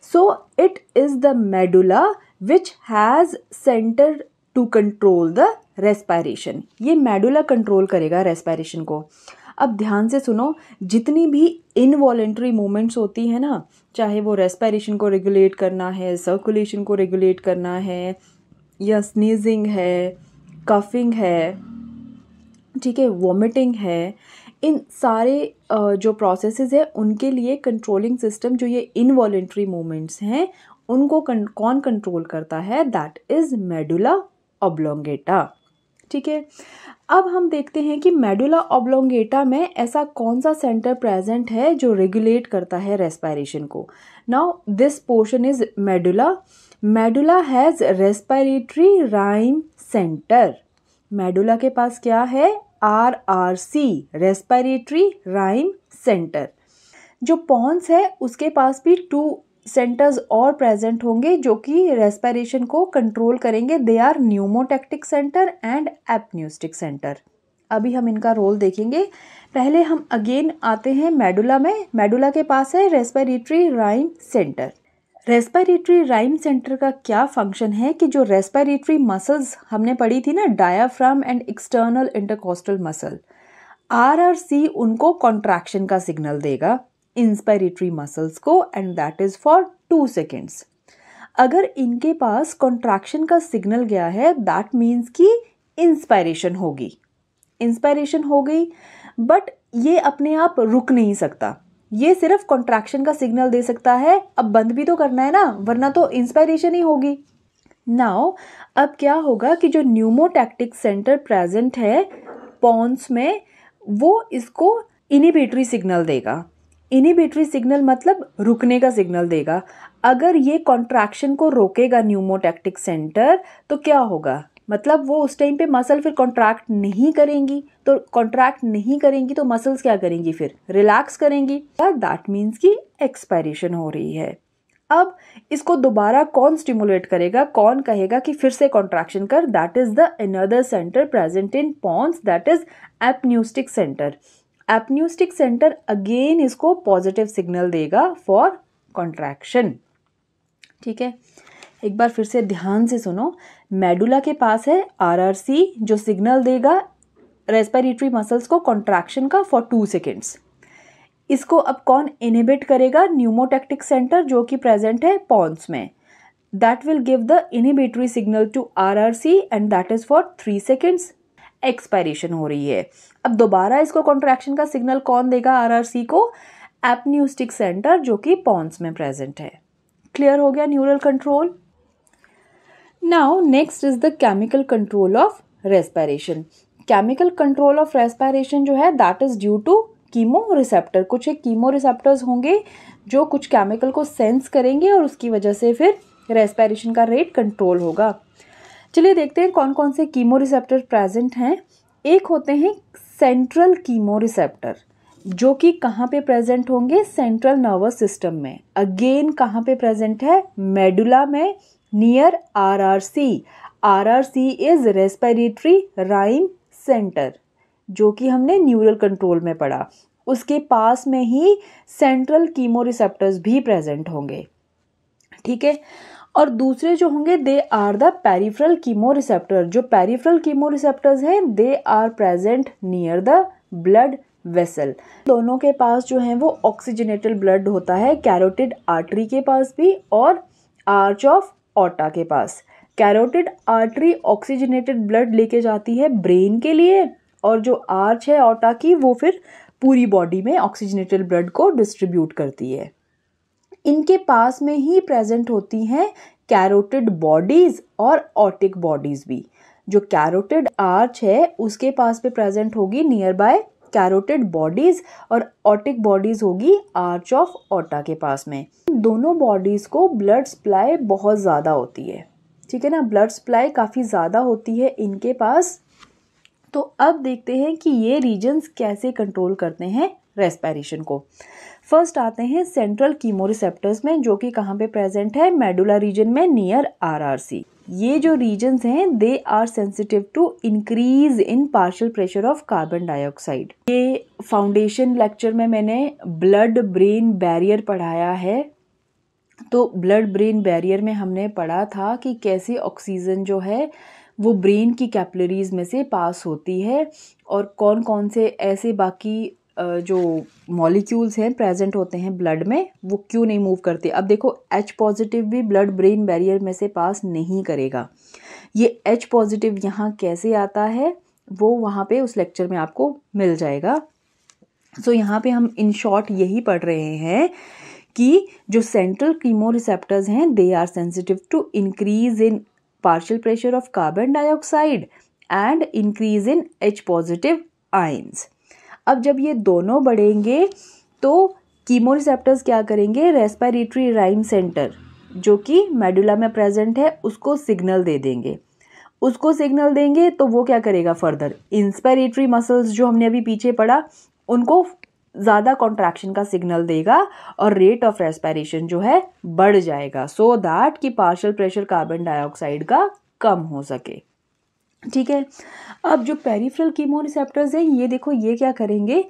So it is the medulla which has centre to control the respiration. ये मेडुला कंट्रोल करेगा रेस्पिरेशन को। अब ध्यान से सुनो, जितनी भी इनवॉलेंट्री मूवमेंट्स होती है ना, चाहे वो रेस्पिरेशन को रेगुलेट करना है, सर्कुलेशन को रेगुलेट करना है, या स्नीजिंग है, कफिंग है, ठीक है, वॉमिटिंग है, इन सारे जो प्रोसेसेस है उनके लिए कंट्रोलिंग सिस्टम जो ये इनवॉलेंट्री मूवमेंट्स हैं उनको कौन कंट्रोल करता है? दैट इज़ मेडुला ऑब्लोंगेटा, ठीक है। अब हम देखते हैं कि मेडुला ऑब्लोंगेटा में ऐसा कौन सा सेंटर प्रेजेंट है जो रेगुलेट करता है रेस्पिरेशन को। Now this portion is medulla. Medulla has respiratory rhyme centre. Medulla के पास क्या है? RRC, respiratory rhyme centre. जो पॉन्स है उसके पास भी 2 सेंटर्स और प्रेजेंट होंगे जो कि रेस्पिरेशन को कंट्रोल करेंगे। They are pneumotaxic centre and apneustic centre. अभी हम इनका रोल देखेंगे। पहले हम अगेन आते हैं मेडुला में। मेडुला के पास है respiratory rhyme centre. Respiratory rhyme centre का क्या फंक्शन है कि जो रेस्पिरेटरी मसल्स हमने पढ़ी थी ना, diaphragm and external intercostal muscle, RRC उनको कॉन्ट्रैक्शन का सिग्नल देगा इंस्पिरेटरी मसल्स को, and that is for 2 seconds. अगर इनके पास कॉन्ट्रैक्शन का सिग्नल गया है दैट मीन्स कि इंस्पिरेशन होगी। इंस्पिरेशन हो गई, बट ये अपने आप रुक नहीं सकता, ये सिर्फ कॉन्ट्रैक्शन का सिग्नल दे सकता है। अब बंद भी तो करना है ना, वरना तो इंस्पिरेशन ही होगी। नाउ अब क्या होगा कि जो न्यूमोटैक्टिक सेंटर प्रेजेंट है पॉन्स में, वो इसको इनिबिटरी सिग्नल देगा। इनिबिटरी सिग्नल मतलब रुकने का सिग्नल देगा। अगर ये कॉन्ट्रैक्शन को रोकेगा न्यूमोटैक्टिक सेंटर तो क्या होगा? मतलब वो उस टाइम पे मसल फिर कॉन्ट्रैक्ट नहीं करेंगी, तो कॉन्ट्रैक्ट नहीं करेंगी तो मसल्स क्या करेंगी? फिर रिलैक्स करेंगी। दैट मीन्स कि एक्सपायरेशन हो रही है। अब इसको दोबारा कौन स्टिमुलेट करेगा? कौन कहेगा कि फिर से कॉन्ट्रैक्शन कर? That is the another centre present in pons, that is apneustic centre. Apneustic centre again इसको पॉजिटिव सिग्नल देगा फॉर कॉन्ट्रैक्शन, ठीक है। एक बार फिर से ध्यान से सुनो। मेडुला के पास है RRC जो सिग्नल देगा रेस्पिरेटरी मसल्स को कॉन्ट्रैक्शन का फॉर 2 सेकेंड्स। इसको अब कौन इनहिबिट करेगा? न्यूमोटैक्टिक सेंटर जो कि प्रेजेंट है पॉन्स में। That will give the inhibitory signal to RRC and that is for 3 seconds. Expiration हो रही है। अब दोबारा इसको कॉन्ट्रैक्शन का सिग्नल कौन देगा RRC को? एपन्यूस्टिक सेंटर जो कि पॉन्स में प्रेजेंट है। क्लियर हो गया neural control. Now next is the chemical control of respiration. Chemical control of respiration जो है that is due to chemoreceptor. कुछ एक कीमो रिसेप्टर्स होंगे जो कुछ केमिकल को सेंस करेंगे और उसकी वजह से फिर रेस्पिरेशन का रेट कंट्रोल होगा। चलिए देखते हैं कौन कौन से कीमो रिसेप्टर प्रेजेंट हैं। एक होते हैं सेंट्रल कीमो रिसेप्टर जो कि कहाँ पे प्रेजेंट होंगे? सेंट्रल नर्वस सिस्टम में। अगेन कहाँ पे प्रेजेंट है? मेडुला में near RRC। RRC is respiratory rhyme centre जो कि हमने न्यूरल कंट्रोल में पढ़ा। उसके पास में ही सेंट्रल कीमो रिसेप्टर्स भी प्रेजेंट होंगे, ठीक है। और दूसरे जो होंगे they are the peripheral chemoreceptor. जो पेरिफेरल कीमोरिसेप्टर्स हैं they are present near the blood vessel. दोनों के पास जो है वो ऑक्सीजनेटेड ब्लड होता है, कैरोटिड आर्टरी के पास भी और आर्च ऑफ ऑर्टा के पास। कैरोटिड आर्टरी ऑक्सीजनेटेड ब्लड लेके जाती है ब्रेन के लिए और जो आर्च है ऑर्टा की वो फिर पूरी बॉडी में ऑक्सीजनेटेड ब्लड को डिस्ट्रीब्यूट करती है। इनके पास में ही प्रेजेंट होती हैं कैरोटिड बॉडीज और ऑटिक बॉडीज भी। जो कैरोटिड आर्च है उसके पास पे प्रेजेंट होगी नियर बाय कैरोटिड बॉडीज और ऑटिक बॉडीज होगी आर्च ऑफ ऑर्टा के पास में। दोनों बॉडीज को ब्लड सप्लाई बहुत ज़्यादा होती है, ठीक है ना, ब्लड सप्लाई काफ़ी ज़्यादा होती है इनके पास। तो अब देखते हैं कि ये रीजन्स कैसे कंट्रोल करते हैं रेस्पिरेशन को। फर्स्ट आते हैं सेंट्रल कीमोरिसेप्टर्स में, जो कि कहाँ पे प्रेजेंट है, मेडुला रीजन में नियर आरआरसी। ये जो रीजन्स हैं they are sensitive to increase in partial pressure of carbon dioxide. ये फाउंडेशन लेक्चर में मैंने ब्लड ब्रेन बैरियर पढ़ाया है। तो ब्लड ब्रेन बैरियर में हमने पढ़ा था कि कैसे ऑक्सीजन जो है वो ब्रेन की कैपिलरीज में से पास होती है और कौन कौन से ऐसे बाकी जो मॉलिक्यूल्स हैं प्रेजेंट होते हैं ब्लड में वो क्यों नहीं मूव करते। अब देखो H पॉजिटिव भी ब्लड ब्रेन बैरियर में से पास नहीं करेगा। ये H पॉजिटिव यहाँ कैसे आता है वो वहाँ पे उस लेक्चर में आपको मिल जाएगा। सो यहाँ पे हम इन शॉर्ट यही पढ़ रहे हैं कि जो सेंट्रल कीमोरिसेप्टर्स हैं they are sensitive to increase in partial pressure of carbon dioxide and increase in H positive ions. अब जब ये दोनों बढ़ेंगे तो कीमोरिसेप्टर्स क्या करेंगे, रेस्पिरेटरी राइम सेंटर जो कि मेडुला में प्रेजेंट है उसको सिग्नल दे देंगे। उसको सिग्नल देंगे तो वो क्या करेगा, फर्दर इंस्पिरेटरी मसल्स जो हमने अभी पीछे पढ़ा उनको ज़्यादा कॉन्ट्रैक्शन का सिग्नल देगा और रेट ऑफ रेस्पिरेशन जो है बढ़ जाएगा, सो दैट कि पार्शियल प्रेशर कार्बन डाइऑक्साइड का कम हो सके, ठीक है। अब जो पेरिफेरल कीमोरिसेप्टर्स हैं ये देखो ये क्या करेंगे,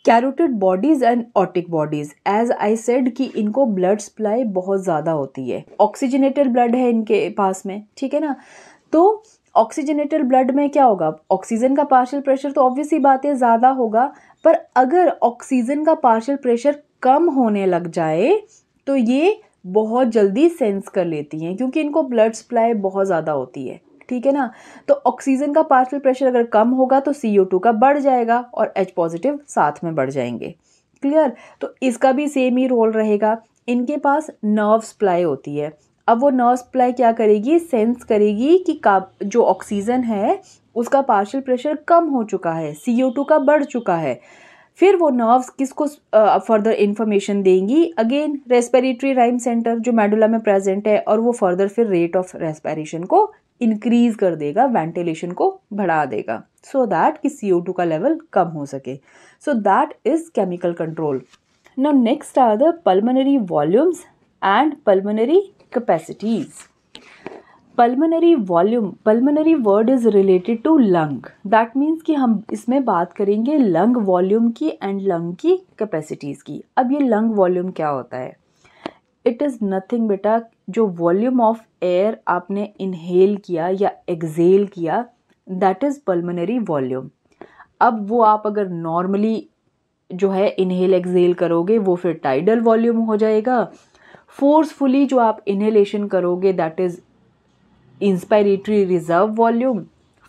carotid bodies and aortic bodies, as I said कि इनको ब्लड सप्लाई बहुत ज़्यादा होती है, ऑक्सीजनेटेड ब्लड है इनके पास में, ठीक है ना। तो ऑक्सीजनेटेड ब्लड में क्या होगा, ऑक्सीजन का पार्शियल प्रेशर तो ऑब्वियस ही बात है ज़्यादा होगा, पर अगर ऑक्सीजन का पार्शियल प्रेशर कम होने लग जाए तो ये बहुत जल्दी सेंस कर लेती हैं क्योंकि इनको ब्लड सप्लाई बहुत ज़्यादा होती है, ठीक है ना। तो ऑक्सीजन का पार्शियल प्रेशर अगर कम होगा तो CO2 का बढ़ जाएगा और H पॉजिटिव साथ में बढ़ जाएंगे, क्लियर। तो इसका भी सेम ही रोल रहेगा। इनके पास नर्व सप्लाई होती है। अब वो नर्व सप्लाई क्या करेगी, सेंस करेगी कि जो ऑक्सीजन है उसका पार्शियल प्रेशर कम हो चुका है, CO2 का बढ़ चुका है। फिर वो नर्व्स किसको फर्दर इंफॉर्मेशन देंगी, अगेन रेस्पिरेटरी राइम सेंटर जो मेडुला में प्रेजेंट है, और वो फर्दर फिर रेट ऑफ रेस्पिरेशन को इंक्रीज कर देगा, वेंटिलेशन को बढ़ा देगा, सो दैट कि CO2 का लेवल कम हो सके। So that is chemical control. Now next are the pulmonary volumes and pulmonary capacities. Pulmonary volume, pulmonary word is related to lung, that means कि हम इसमें बात करेंगे लंग वॉल्यूम की एंड लंग की कैपेसिटीज़ की। अब ये लंग वॉल्यूम क्या होता है, इट इज़ नथिंग बेटा, जो वॉल्यूम ऑफ एयर आपने इनहेल किया या एक्सेल किया दैट इज़ पल्मोनरी वॉल्यूम। अब वो आप अगर नॉर्मली जो है इनहेल एक्सेल करोगे वो फिर टाइडल वॉल्यूम हो जाएगा। फोर्सफुली जो आप इनहेलेशन करोगे that is inspiratory reserve volume,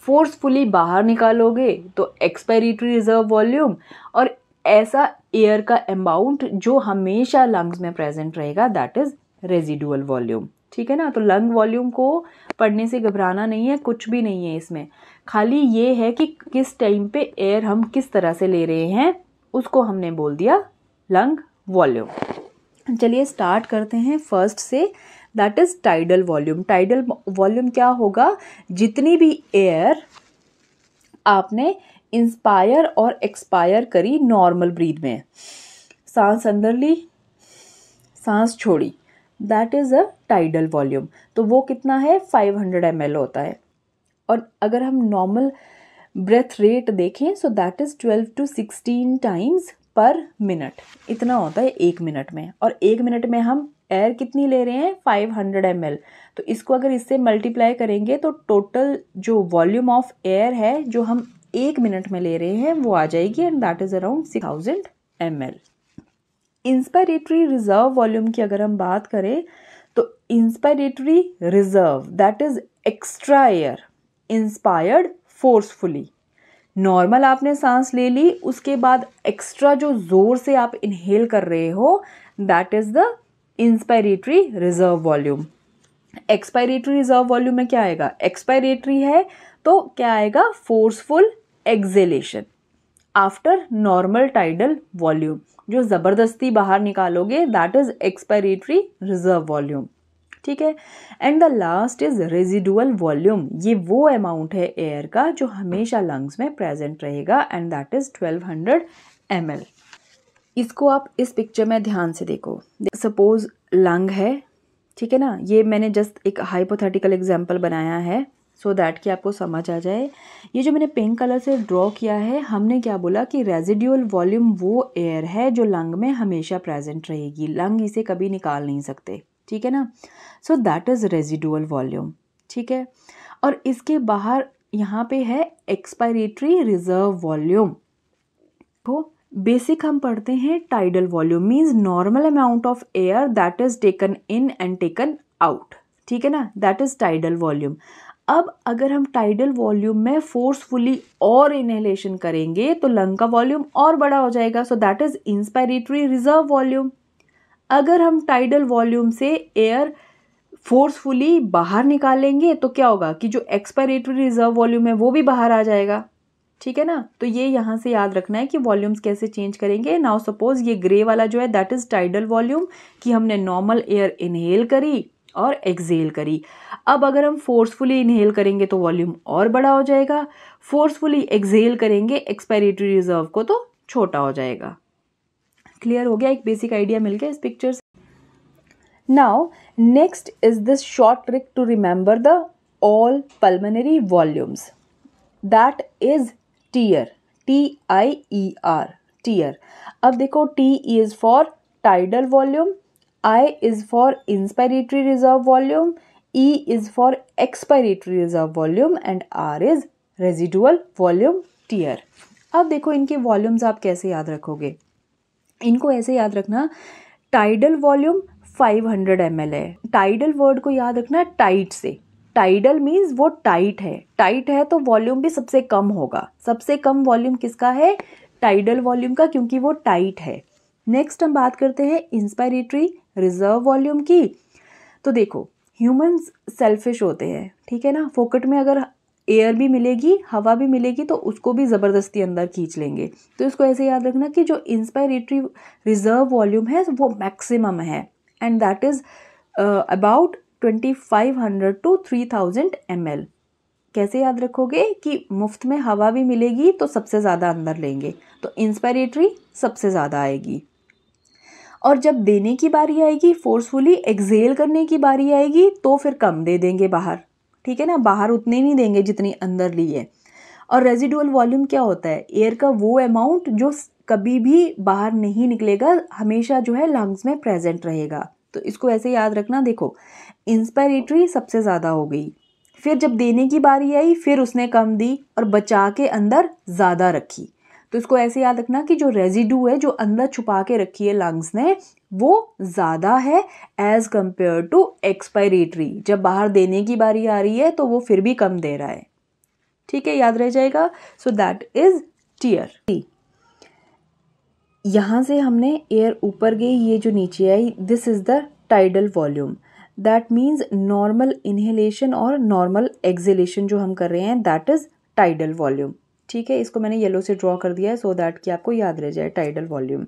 forcefully बाहर निकालोगे तो एक्सपायरेटरी रिजर्व वॉल्यूम, और ऐसा एयर का अमाउंट जो हमेशा लंग्स में प्रेजेंट रहेगा दैट इज रेजिडुअल वॉल्यूम, ठीक है ना। तो लंग वॉल्यूम को पढ़ने से घबराना नहीं है, कुछ भी नहीं है इसमें, खाली ये है कि किस टाइम पे एयर हम किस तरह से ले रहे हैं उसको हमने बोल दिया लंग वॉल्यूम। चलिए स्टार्ट करते हैं फर्स्ट से, that is tidal volume. Tidal volume क्या होगा, जितनी भी एयर आपने इंस्पायर और एक्सपायर करी नॉर्मल ब्रीथ में, सांस अंदर ली सांस छोड़ी, that is a tidal volume. तो वो कितना है 500 ml होता है। और अगर हम नॉर्मल ब्रेथ रेट देखें सो दैट इज 12 to 16 टाइम्स पर मिनट, इतना होता है 1 मिनट में। और 1 मिनट में हम एयर कितनी ले रहे हैं 500 ml, तो इसको अगर इससे मल्टीप्लाई करेंगे तो टोटल जो वॉल्यूम ऑफ एयर है जो हम 1 मिनट में ले रहे हैं वो आ जाएगी, and that is around 6000 ml। Inspiratory reserve volume की अगर हम बात करें तो inspiratory reserve that is extra air inspired forcefully. Normal आपने सांस ले ली, उसके बाद एक्स्ट्रा जो जोर से आप इनहेल कर रहे हो that is the inspiratory reserve volume. Expiratory reserve volume में क्या आएगा, एक्सपायरेटरी है तो क्या आएगा forceful acceleration after normal tidal volume. जो जबरदस्ती बाहर निकालोगे that is expiratory reserve volume, ठीक है। And the last is residual volume, ये वो अमाउंट है एयर का जो हमेशा लंग्स में प्रेजेंट रहेगा, एंड दैट इज 1200 ml। इसको आप इस पिक्चर में ध्यान से देखो, सपोज लंग है, ठीक है ना, ये मैंने जस्ट एक हाइपोथेटिकल एग्जांपल बनाया है सो दैट कि आपको समझ आ जाए। ये जो मैंने पिंक कलर से ड्रॉ किया है, हमने क्या बोला कि रेजिडुअल वॉल्यूम वो एयर है जो लंग में हमेशा प्रेजेंट रहेगी, लंग इसे कभी निकाल नहीं सकते, ठीक है ना। सो दैट इज रेजिडुअल वॉल्यूम, ठीक है। और इसके बाहर यहाँ पे है एक्सपायरेटरी रिजर्व वॉल्यूम। तो बेसिक हम पढ़ते हैं tidal volume means normal amount of air that is taken in and taken out, ठीक है ना, दैट इज टाइडल वॉल्यूम। अब अगर हम टाइडल वॉल्यूम में फोर्सफुली और इनहेलेशन करेंगे तो लंग का वॉल्यूम और बड़ा हो जाएगा, so that is inspiratory reserve volume. अगर हम टाइडल वॉल्यूम से एयर फोर्सफुली बाहर निकालेंगे तो क्या होगा कि जो एक्सपायरेटरी रिजर्व वॉल्यूम है वो भी बाहर आ जाएगा, ठीक है ना। तो ये यहाँ से याद रखना है कि वॉल्यूम्स कैसे चेंज करेंगे। नाउ सपोज ये ग्रे वाला जो है दैट इज टाइडल वॉल्यूम, कि हमने नॉर्मल एयर इनहेल करी और एक्सहेल करी। अब अगर हम फोर्सफुली इनहेल करेंगे तो वॉल्यूम और बड़ा हो जाएगा, फोर्सफुली एक्सहेल करेंगे एक्सपायरेटरी रिजर्व को तो छोटा हो जाएगा। क्लियर हो गया, एक बेसिक आइडिया मिल गया इस पिक्चर से। Now next is this short trick to remember the all pulmonary volumes, that is tier, TIER, tier. अब देखो T is for tidal volume, I is for inspiratory reserve volume, E is for expiratory reserve volume and R is residual volume tier। अब देखो इनके volumes आप कैसे याद रखोगे, इनको ऐसे याद रखना, टाइडल वॉल्यूम 500 ml है। टाइडल वर्ड को याद रखना टाइट से, टाइडल मीन्स वो टाइट है, टाइट है तो वॉल्यूम भी सबसे कम होगा। सबसे कम वॉल्यूम किसका है, टाइडल वॉल्यूम का, क्योंकि वो टाइट है। नेक्स्ट हम बात करते हैं इंस्पायरेटरी रिजर्व वॉल्यूम की। तो देखो ह्यूमंस सेल्फिश होते हैं, ठीक है ना, फोकट में अगर एयर भी मिलेगी हवा भी मिलेगी तो उसको भी ज़बरदस्ती अंदर खींच लेंगे। तो इसको ऐसे याद रखना कि जो इंस्पायरेटरी रिजर्व वॉल्यूम है वो मैक्सिमम है, and that is about 2500 to 3000 ml। कैसे याद रखोगे कि मुफ्त में हवा भी मिलेगी तो सबसे ज़्यादा अंदर लेंगे, तो इंस्पायरेटरी सबसे ज़्यादा आएगी, और जब देने की बारी आएगी फोर्सफुली एक्सहेल करने की बारी आएगी तो फिर कम दे देंगे बाहर, ठीक है ना, बाहर उतने नहीं देंगे जितनी अंदर ली है। और रेजिडुअल वॉल्यूम क्या होता है, एयर का वो अमाउंट जो कभी भी बाहर नहीं निकलेगा, हमेशा जो है लंग्स में प्रेजेंट रहेगा। तो इसको ऐसे याद रखना, देखो इंस्पायरेटरी सबसे ज़्यादा हो गई, फिर जब देने की बारी आई फिर उसने कम दी और बचा के अंदर ज़्यादा रखी। तो इसको ऐसे याद रखना कि जो रेजिडू है जो अंदर छुपा के रखी है लंग्स ने वो ज़्यादा है एज कंपेयर टू एक्सपायरेटरी। जब बाहर देने की बारी आ रही है तो वो फिर भी कम दे रहा है, ठीक है, याद रह जाएगा। So that is tear. यहाँ से हमने एयर ऊपर गई, ये जो नीचे आई, this is the tidal volume, that means normal inhalation और नॉर्मल एक्सहेलेशन जो हम कर रहे हैं दैट इज टाइडल वॉल्यूम, ठीक है। इसको मैंने येलो से ड्रॉ कर दिया है सो दैट कि आपको याद रह जाए टाइडल वॉल्यूम।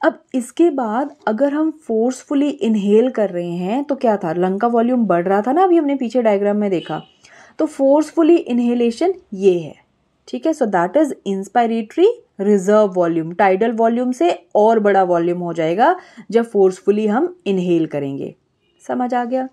अब इसके बाद अगर हम फोर्सफुली इनहेल कर रहे हैं तो क्या था, लंग का वॉल्यूम बढ़ रहा था ना, अभी हमने पीछे डायग्राम में देखा। तो फोर्सफुली इनहेलेशन ये है, ठीक है। So that is inspiratory reserve volume, tidal volume से और बड़ा वॉल्यूम हो जाएगा जब फोर्सफुली हम इनहेल करेंगे। समझ आ गया।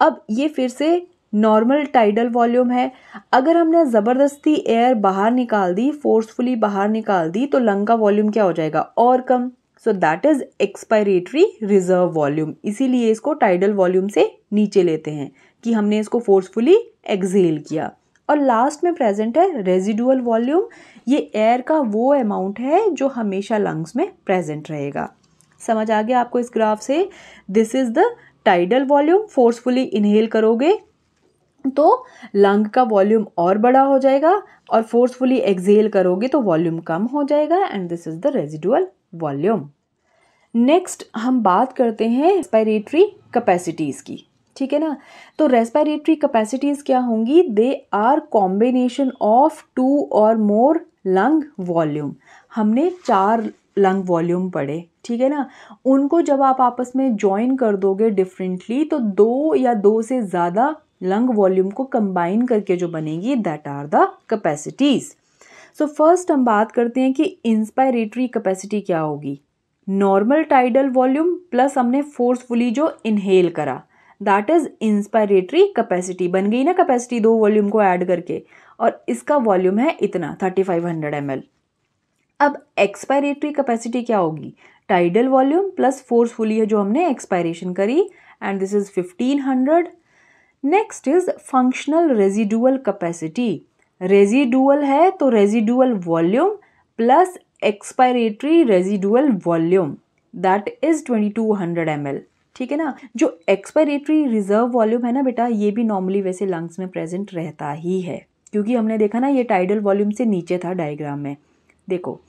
अब ये फिर से नॉर्मल टाइडल वॉल्यूम है। अगर हमने ज़बरदस्ती एयर बाहर निकाल दी, फोर्सफुली बाहर निकाल दी, तो लंग का वॉल्यूम क्या हो जाएगा, और कम। So that is expiratory reserve volume. इसीलिए इसको टाइडल वॉल्यूम से नीचे लेते हैं कि हमने इसको फोर्सफुली एक्सहेल किया। और लास्ट में प्रेजेंट है रेजिडुअल वॉल्यूम। ये एयर का वो अमाउंट है जो हमेशा लंग्स में प्रेजेंट रहेगा। समझ आ गया आपको इस ग्राफ से? This is the tidal volume. Forcefully inhale करोगे तो लंग का वॉल्यूम और बड़ा हो जाएगा और फोर्सफुली एक्सहेल करोगे तो वॉल्यूम कम हो जाएगा and this is the residual volume. Next हम बात करते हैं रेस्पिरेटरी कैपेसिटीज की, ठीक है ना। तो रेस्पिरेटरी कैपेसिटीज क्या होंगी? दे आर कॉम्बिनेशन ऑफ 2 और मोर लंग वॉल्यूम। हमने 4 लंग वॉल्यूम पढ़े, ठीक है ना। उनको जब आप आपस में ज्वाइन कर दोगे डिफरेंटली तो 2 या 2 से ज़्यादा लंग वॉल्यूम को कंबाइन करके जो बनेगी that are the capacities. So first हम बात करते हैं कि इंस्पायरेटरी कैपेसिटी क्या होगी। नॉर्मल टाइडल वॉल्यूम प्लस हमने फोर्सफुली जो इनहेल करा दैट इज इंस्पायरेटरी कैपेसिटी। बन गई ना कैपेसिटी 2 वॉल्यूम को ऐड करके, और इसका वॉल्यूम है इतना 3500 ml। अब एक्सपायरेटरी कैपेसिटी क्या होगी? टाइडल वॉल्यूम प्लस फोर्सफुली है जो हमने एक्सपायरेशन करी and this is 1500। Next is functional residual capacity. Residual है तो residual volume plus expiratory residual volume that is 2200 ml, ठीक है ना। जो एक्सपायरेटरी रिजर्व वॉल्यूम है ना बेटा, ये भी नॉर्मली वैसे लंग्स में प्रेजेंट रहता ही है, क्योंकि हमने देखा ना ये टाइडल वॉल्यूम से नीचे था डायग्राम में। देखो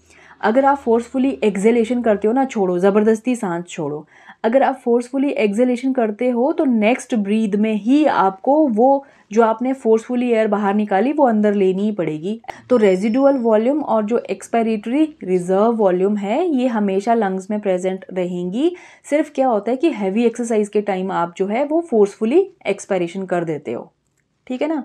अगर आप फोर्सफुली एक्सहेलेशन करते हो ना, छोड़ो ज़बरदस्ती सांस छोड़ो, अगर आप फोर्सफुली एक्सहेलेशन करते हो तो नेक्स्ट ब्रीथ में ही आपको वो जो आपने फोर्सफुली एयर बाहर निकाली वो अंदर लेनी ही पड़ेगी। तो रेजिडुअल वॉल्यूम और जो एक्सपायरेटरी रिजर्व वॉल्यूम है ये हमेशा लंग्स में प्रेजेंट रहेंगी। सिर्फ क्या होता है कि हैवी एक्सरसाइज के टाइम आप जो है वो फोर्सफुली एक्सपायरेशन कर देते हो, ठीक है ना।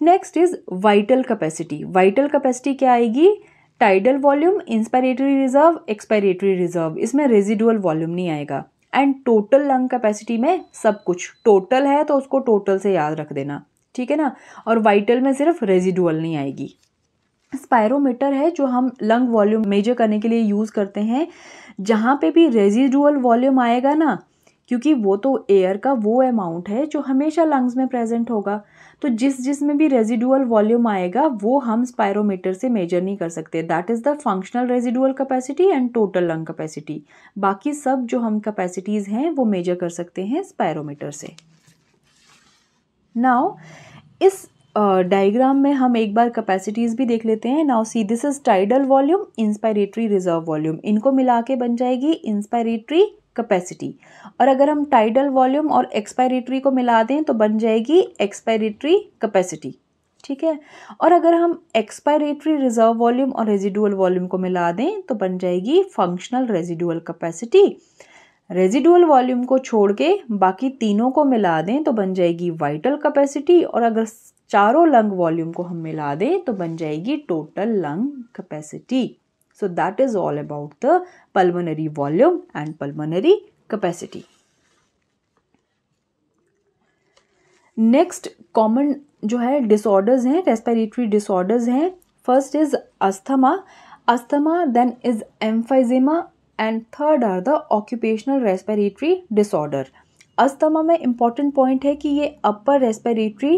Next is vital capacity. Vital capacity क्या आएगी? Tidal volume, inspiratory reserve, expiratory reserve, इसमें रेजिडुअल वॉल्यूम नहीं आएगा। एंड टोटल लंग कैपेसिटी में सब कुछ टोटल है तो उसको टोटल से याद रख देना, ठीक है ना। और वाइटल में सिर्फ रेजिडुअल नहीं आएगी। स्पायरोमीटर है जो हम लंग वॉल्यूम मेजर करने के लिए यूज़ करते हैं। जहाँ पे भी रेजिडुअल वॉल्यूम आएगा ना, क्योंकि वो तो एयर का वो अमाउंट है जो हमेशा लंग्स में प्रेजेंट होगा, तो जिसमें भी रेजिडुअल वॉल्यूम आएगा वो हम स्पायरोमीटर से मेजर नहीं कर सकते। That is the functional residual capacity and total lung capacity. बाकी सब जो हम कैपेसिटीज़ हैं वो मेजर कर सकते हैं स्पायरोमीटर से। नाउ इस डायग्राम में हम एक बार कैपेसिटीज़ भी देख लेते हैं। Now see this is tidal volume, inspiratory reserve volume, इनको मिला के बन जाएगी इंस्पायरेटरी कैपेसिटी। और अगर हम टाइडल वॉल्यूम और एक्सपायरेटरी को मिला दें तो बन जाएगी एक्सपायरेटरी कैपेसिटी, ठीक है। और अगर हम एक्सपायरेटरी रिजर्व वॉल्यूम और रेजिडुअल वॉल्यूम को मिला दें तो बन जाएगी functional residual capacity. Residual volume को छोड़ के बाकी तीनों को मिला दें तो बन जाएगी वाइटल कैपेसिटी। और अगर चारों लंग वॉल्यूम को हम मिला दें तो बन जाएगी total lung capacity. So that is all about the pulmonary volume and pulmonary capacity. Next common जो है disorders हैं, respiratory disorders हैं। First is asthma, then is emphysema and third are the occupational respiratory disorder. Asthma में important point है कि ये upper respiratory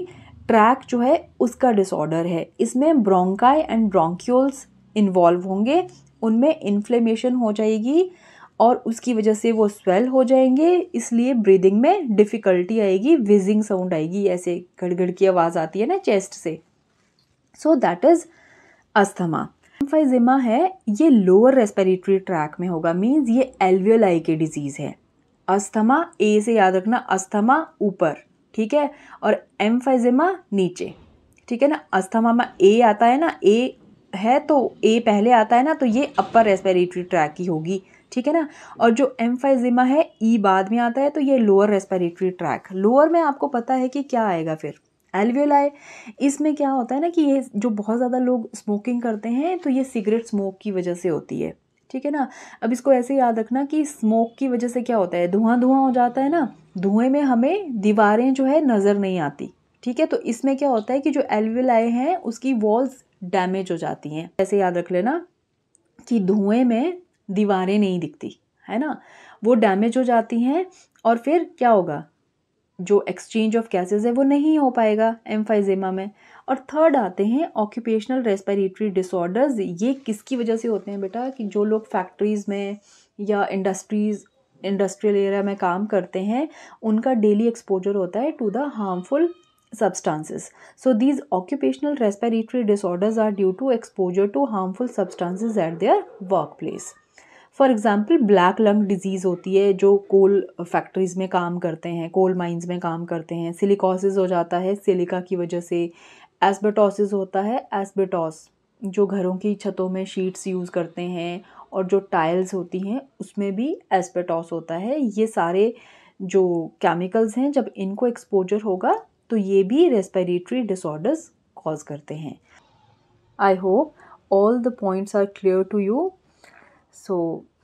tract जो है उसका disorder है। इसमें bronchi and bronchioles इन्वॉल्व होंगे, उनमें इन्फ्लेमेशन हो जाएगी और उसकी वजह से वो स्वेल हो जाएंगे, इसलिए ब्रीदिंग में डिफ़िकल्टी आएगी, विजिंग साउंड आएगी, ऐसे गड़गड़ की आवाज़ आती है ना चेस्ट से। So that is asthma. Emphysema है ये लोअर रेस्पिरेटरी ट्रैक में होगा, मीन्स ये एल्वियोलाई के डिजीज़ है। अस्थमा ए से याद रखना, अस्थमा ऊपर, ठीक है, और एम्फाइजेमा नीचे, ठीक है ना। अस्थमा में ए आता है ना, ए है तो ए पहले आता है ना, तो ये अपर रेस्पिरेटरी ट्रैक की होगी, ठीक है ना। और जो एम्फाइजेमा है ई बाद में आता है तो ये लोअर रेस्पिरेटरी ट्रैक। लोअर में आपको पता है कि क्या आएगा फिर, एल्वियोलाई। इसमें क्या होता है ना कि ये जो बहुत ज़्यादा लोग स्मोकिंग करते हैं तो ये सिगरेट स्मोक की वजह से होती है, ठीक है ना। अब इसको ऐसे याद रखना कि स्मोक की वजह से क्या होता है, धुआं हो जाता है ना, धुएं में हमें दीवारें जो है नज़र नहीं आती, ठीक है। तो इसमें क्या होता है कि जो एल्वियोलाई हैं उसकी वॉल्स डैमेज हो जाती हैं। ऐसे याद रख लेना कि धुएं में दीवारें नहीं दिखती, है ना, वो डैमेज हो जाती हैं और फिर क्या होगा, जो एक्सचेंज ऑफ गैसेस है वो नहीं हो पाएगा एम्फाइजेमा में। और थर्ड आते हैं ऑक्यूपेशनल रेस्पिरेटरी डिसऑर्डर्स। ये किसकी वजह से होते हैं बेटा, कि जो लोग फैक्ट्रीज़ में या इंडस्ट्रियल एरिया में काम करते हैं, उनका डेली एक्सपोजर होता है to the harmful substances. So these occupational respiratory disorders are due to exposure to harmful substances at their workplace. For example black lung disease होती है जो कोल फैक्ट्रीज़ में काम करते हैं, कोल माइंस में काम करते हैं। सिलिकोसिस हो जाता है सिलिका की वजह से। एस्बेटोसिस होता है, एस्बेटॉस जो घरों की छतों में शीट्स यूज़ करते हैं, और जो टाइल्स होती हैं उसमें भी एस्बेटॉस होता है। ये सारे जो केमिकल्स हैं, जब इनको एक्सपोजर होगा तो ये भी रेस्पिरेटरी डिसऑर्डर्स कॉज करते हैं। I hope all the points are clear to you. So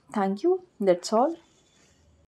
thank you. That's all.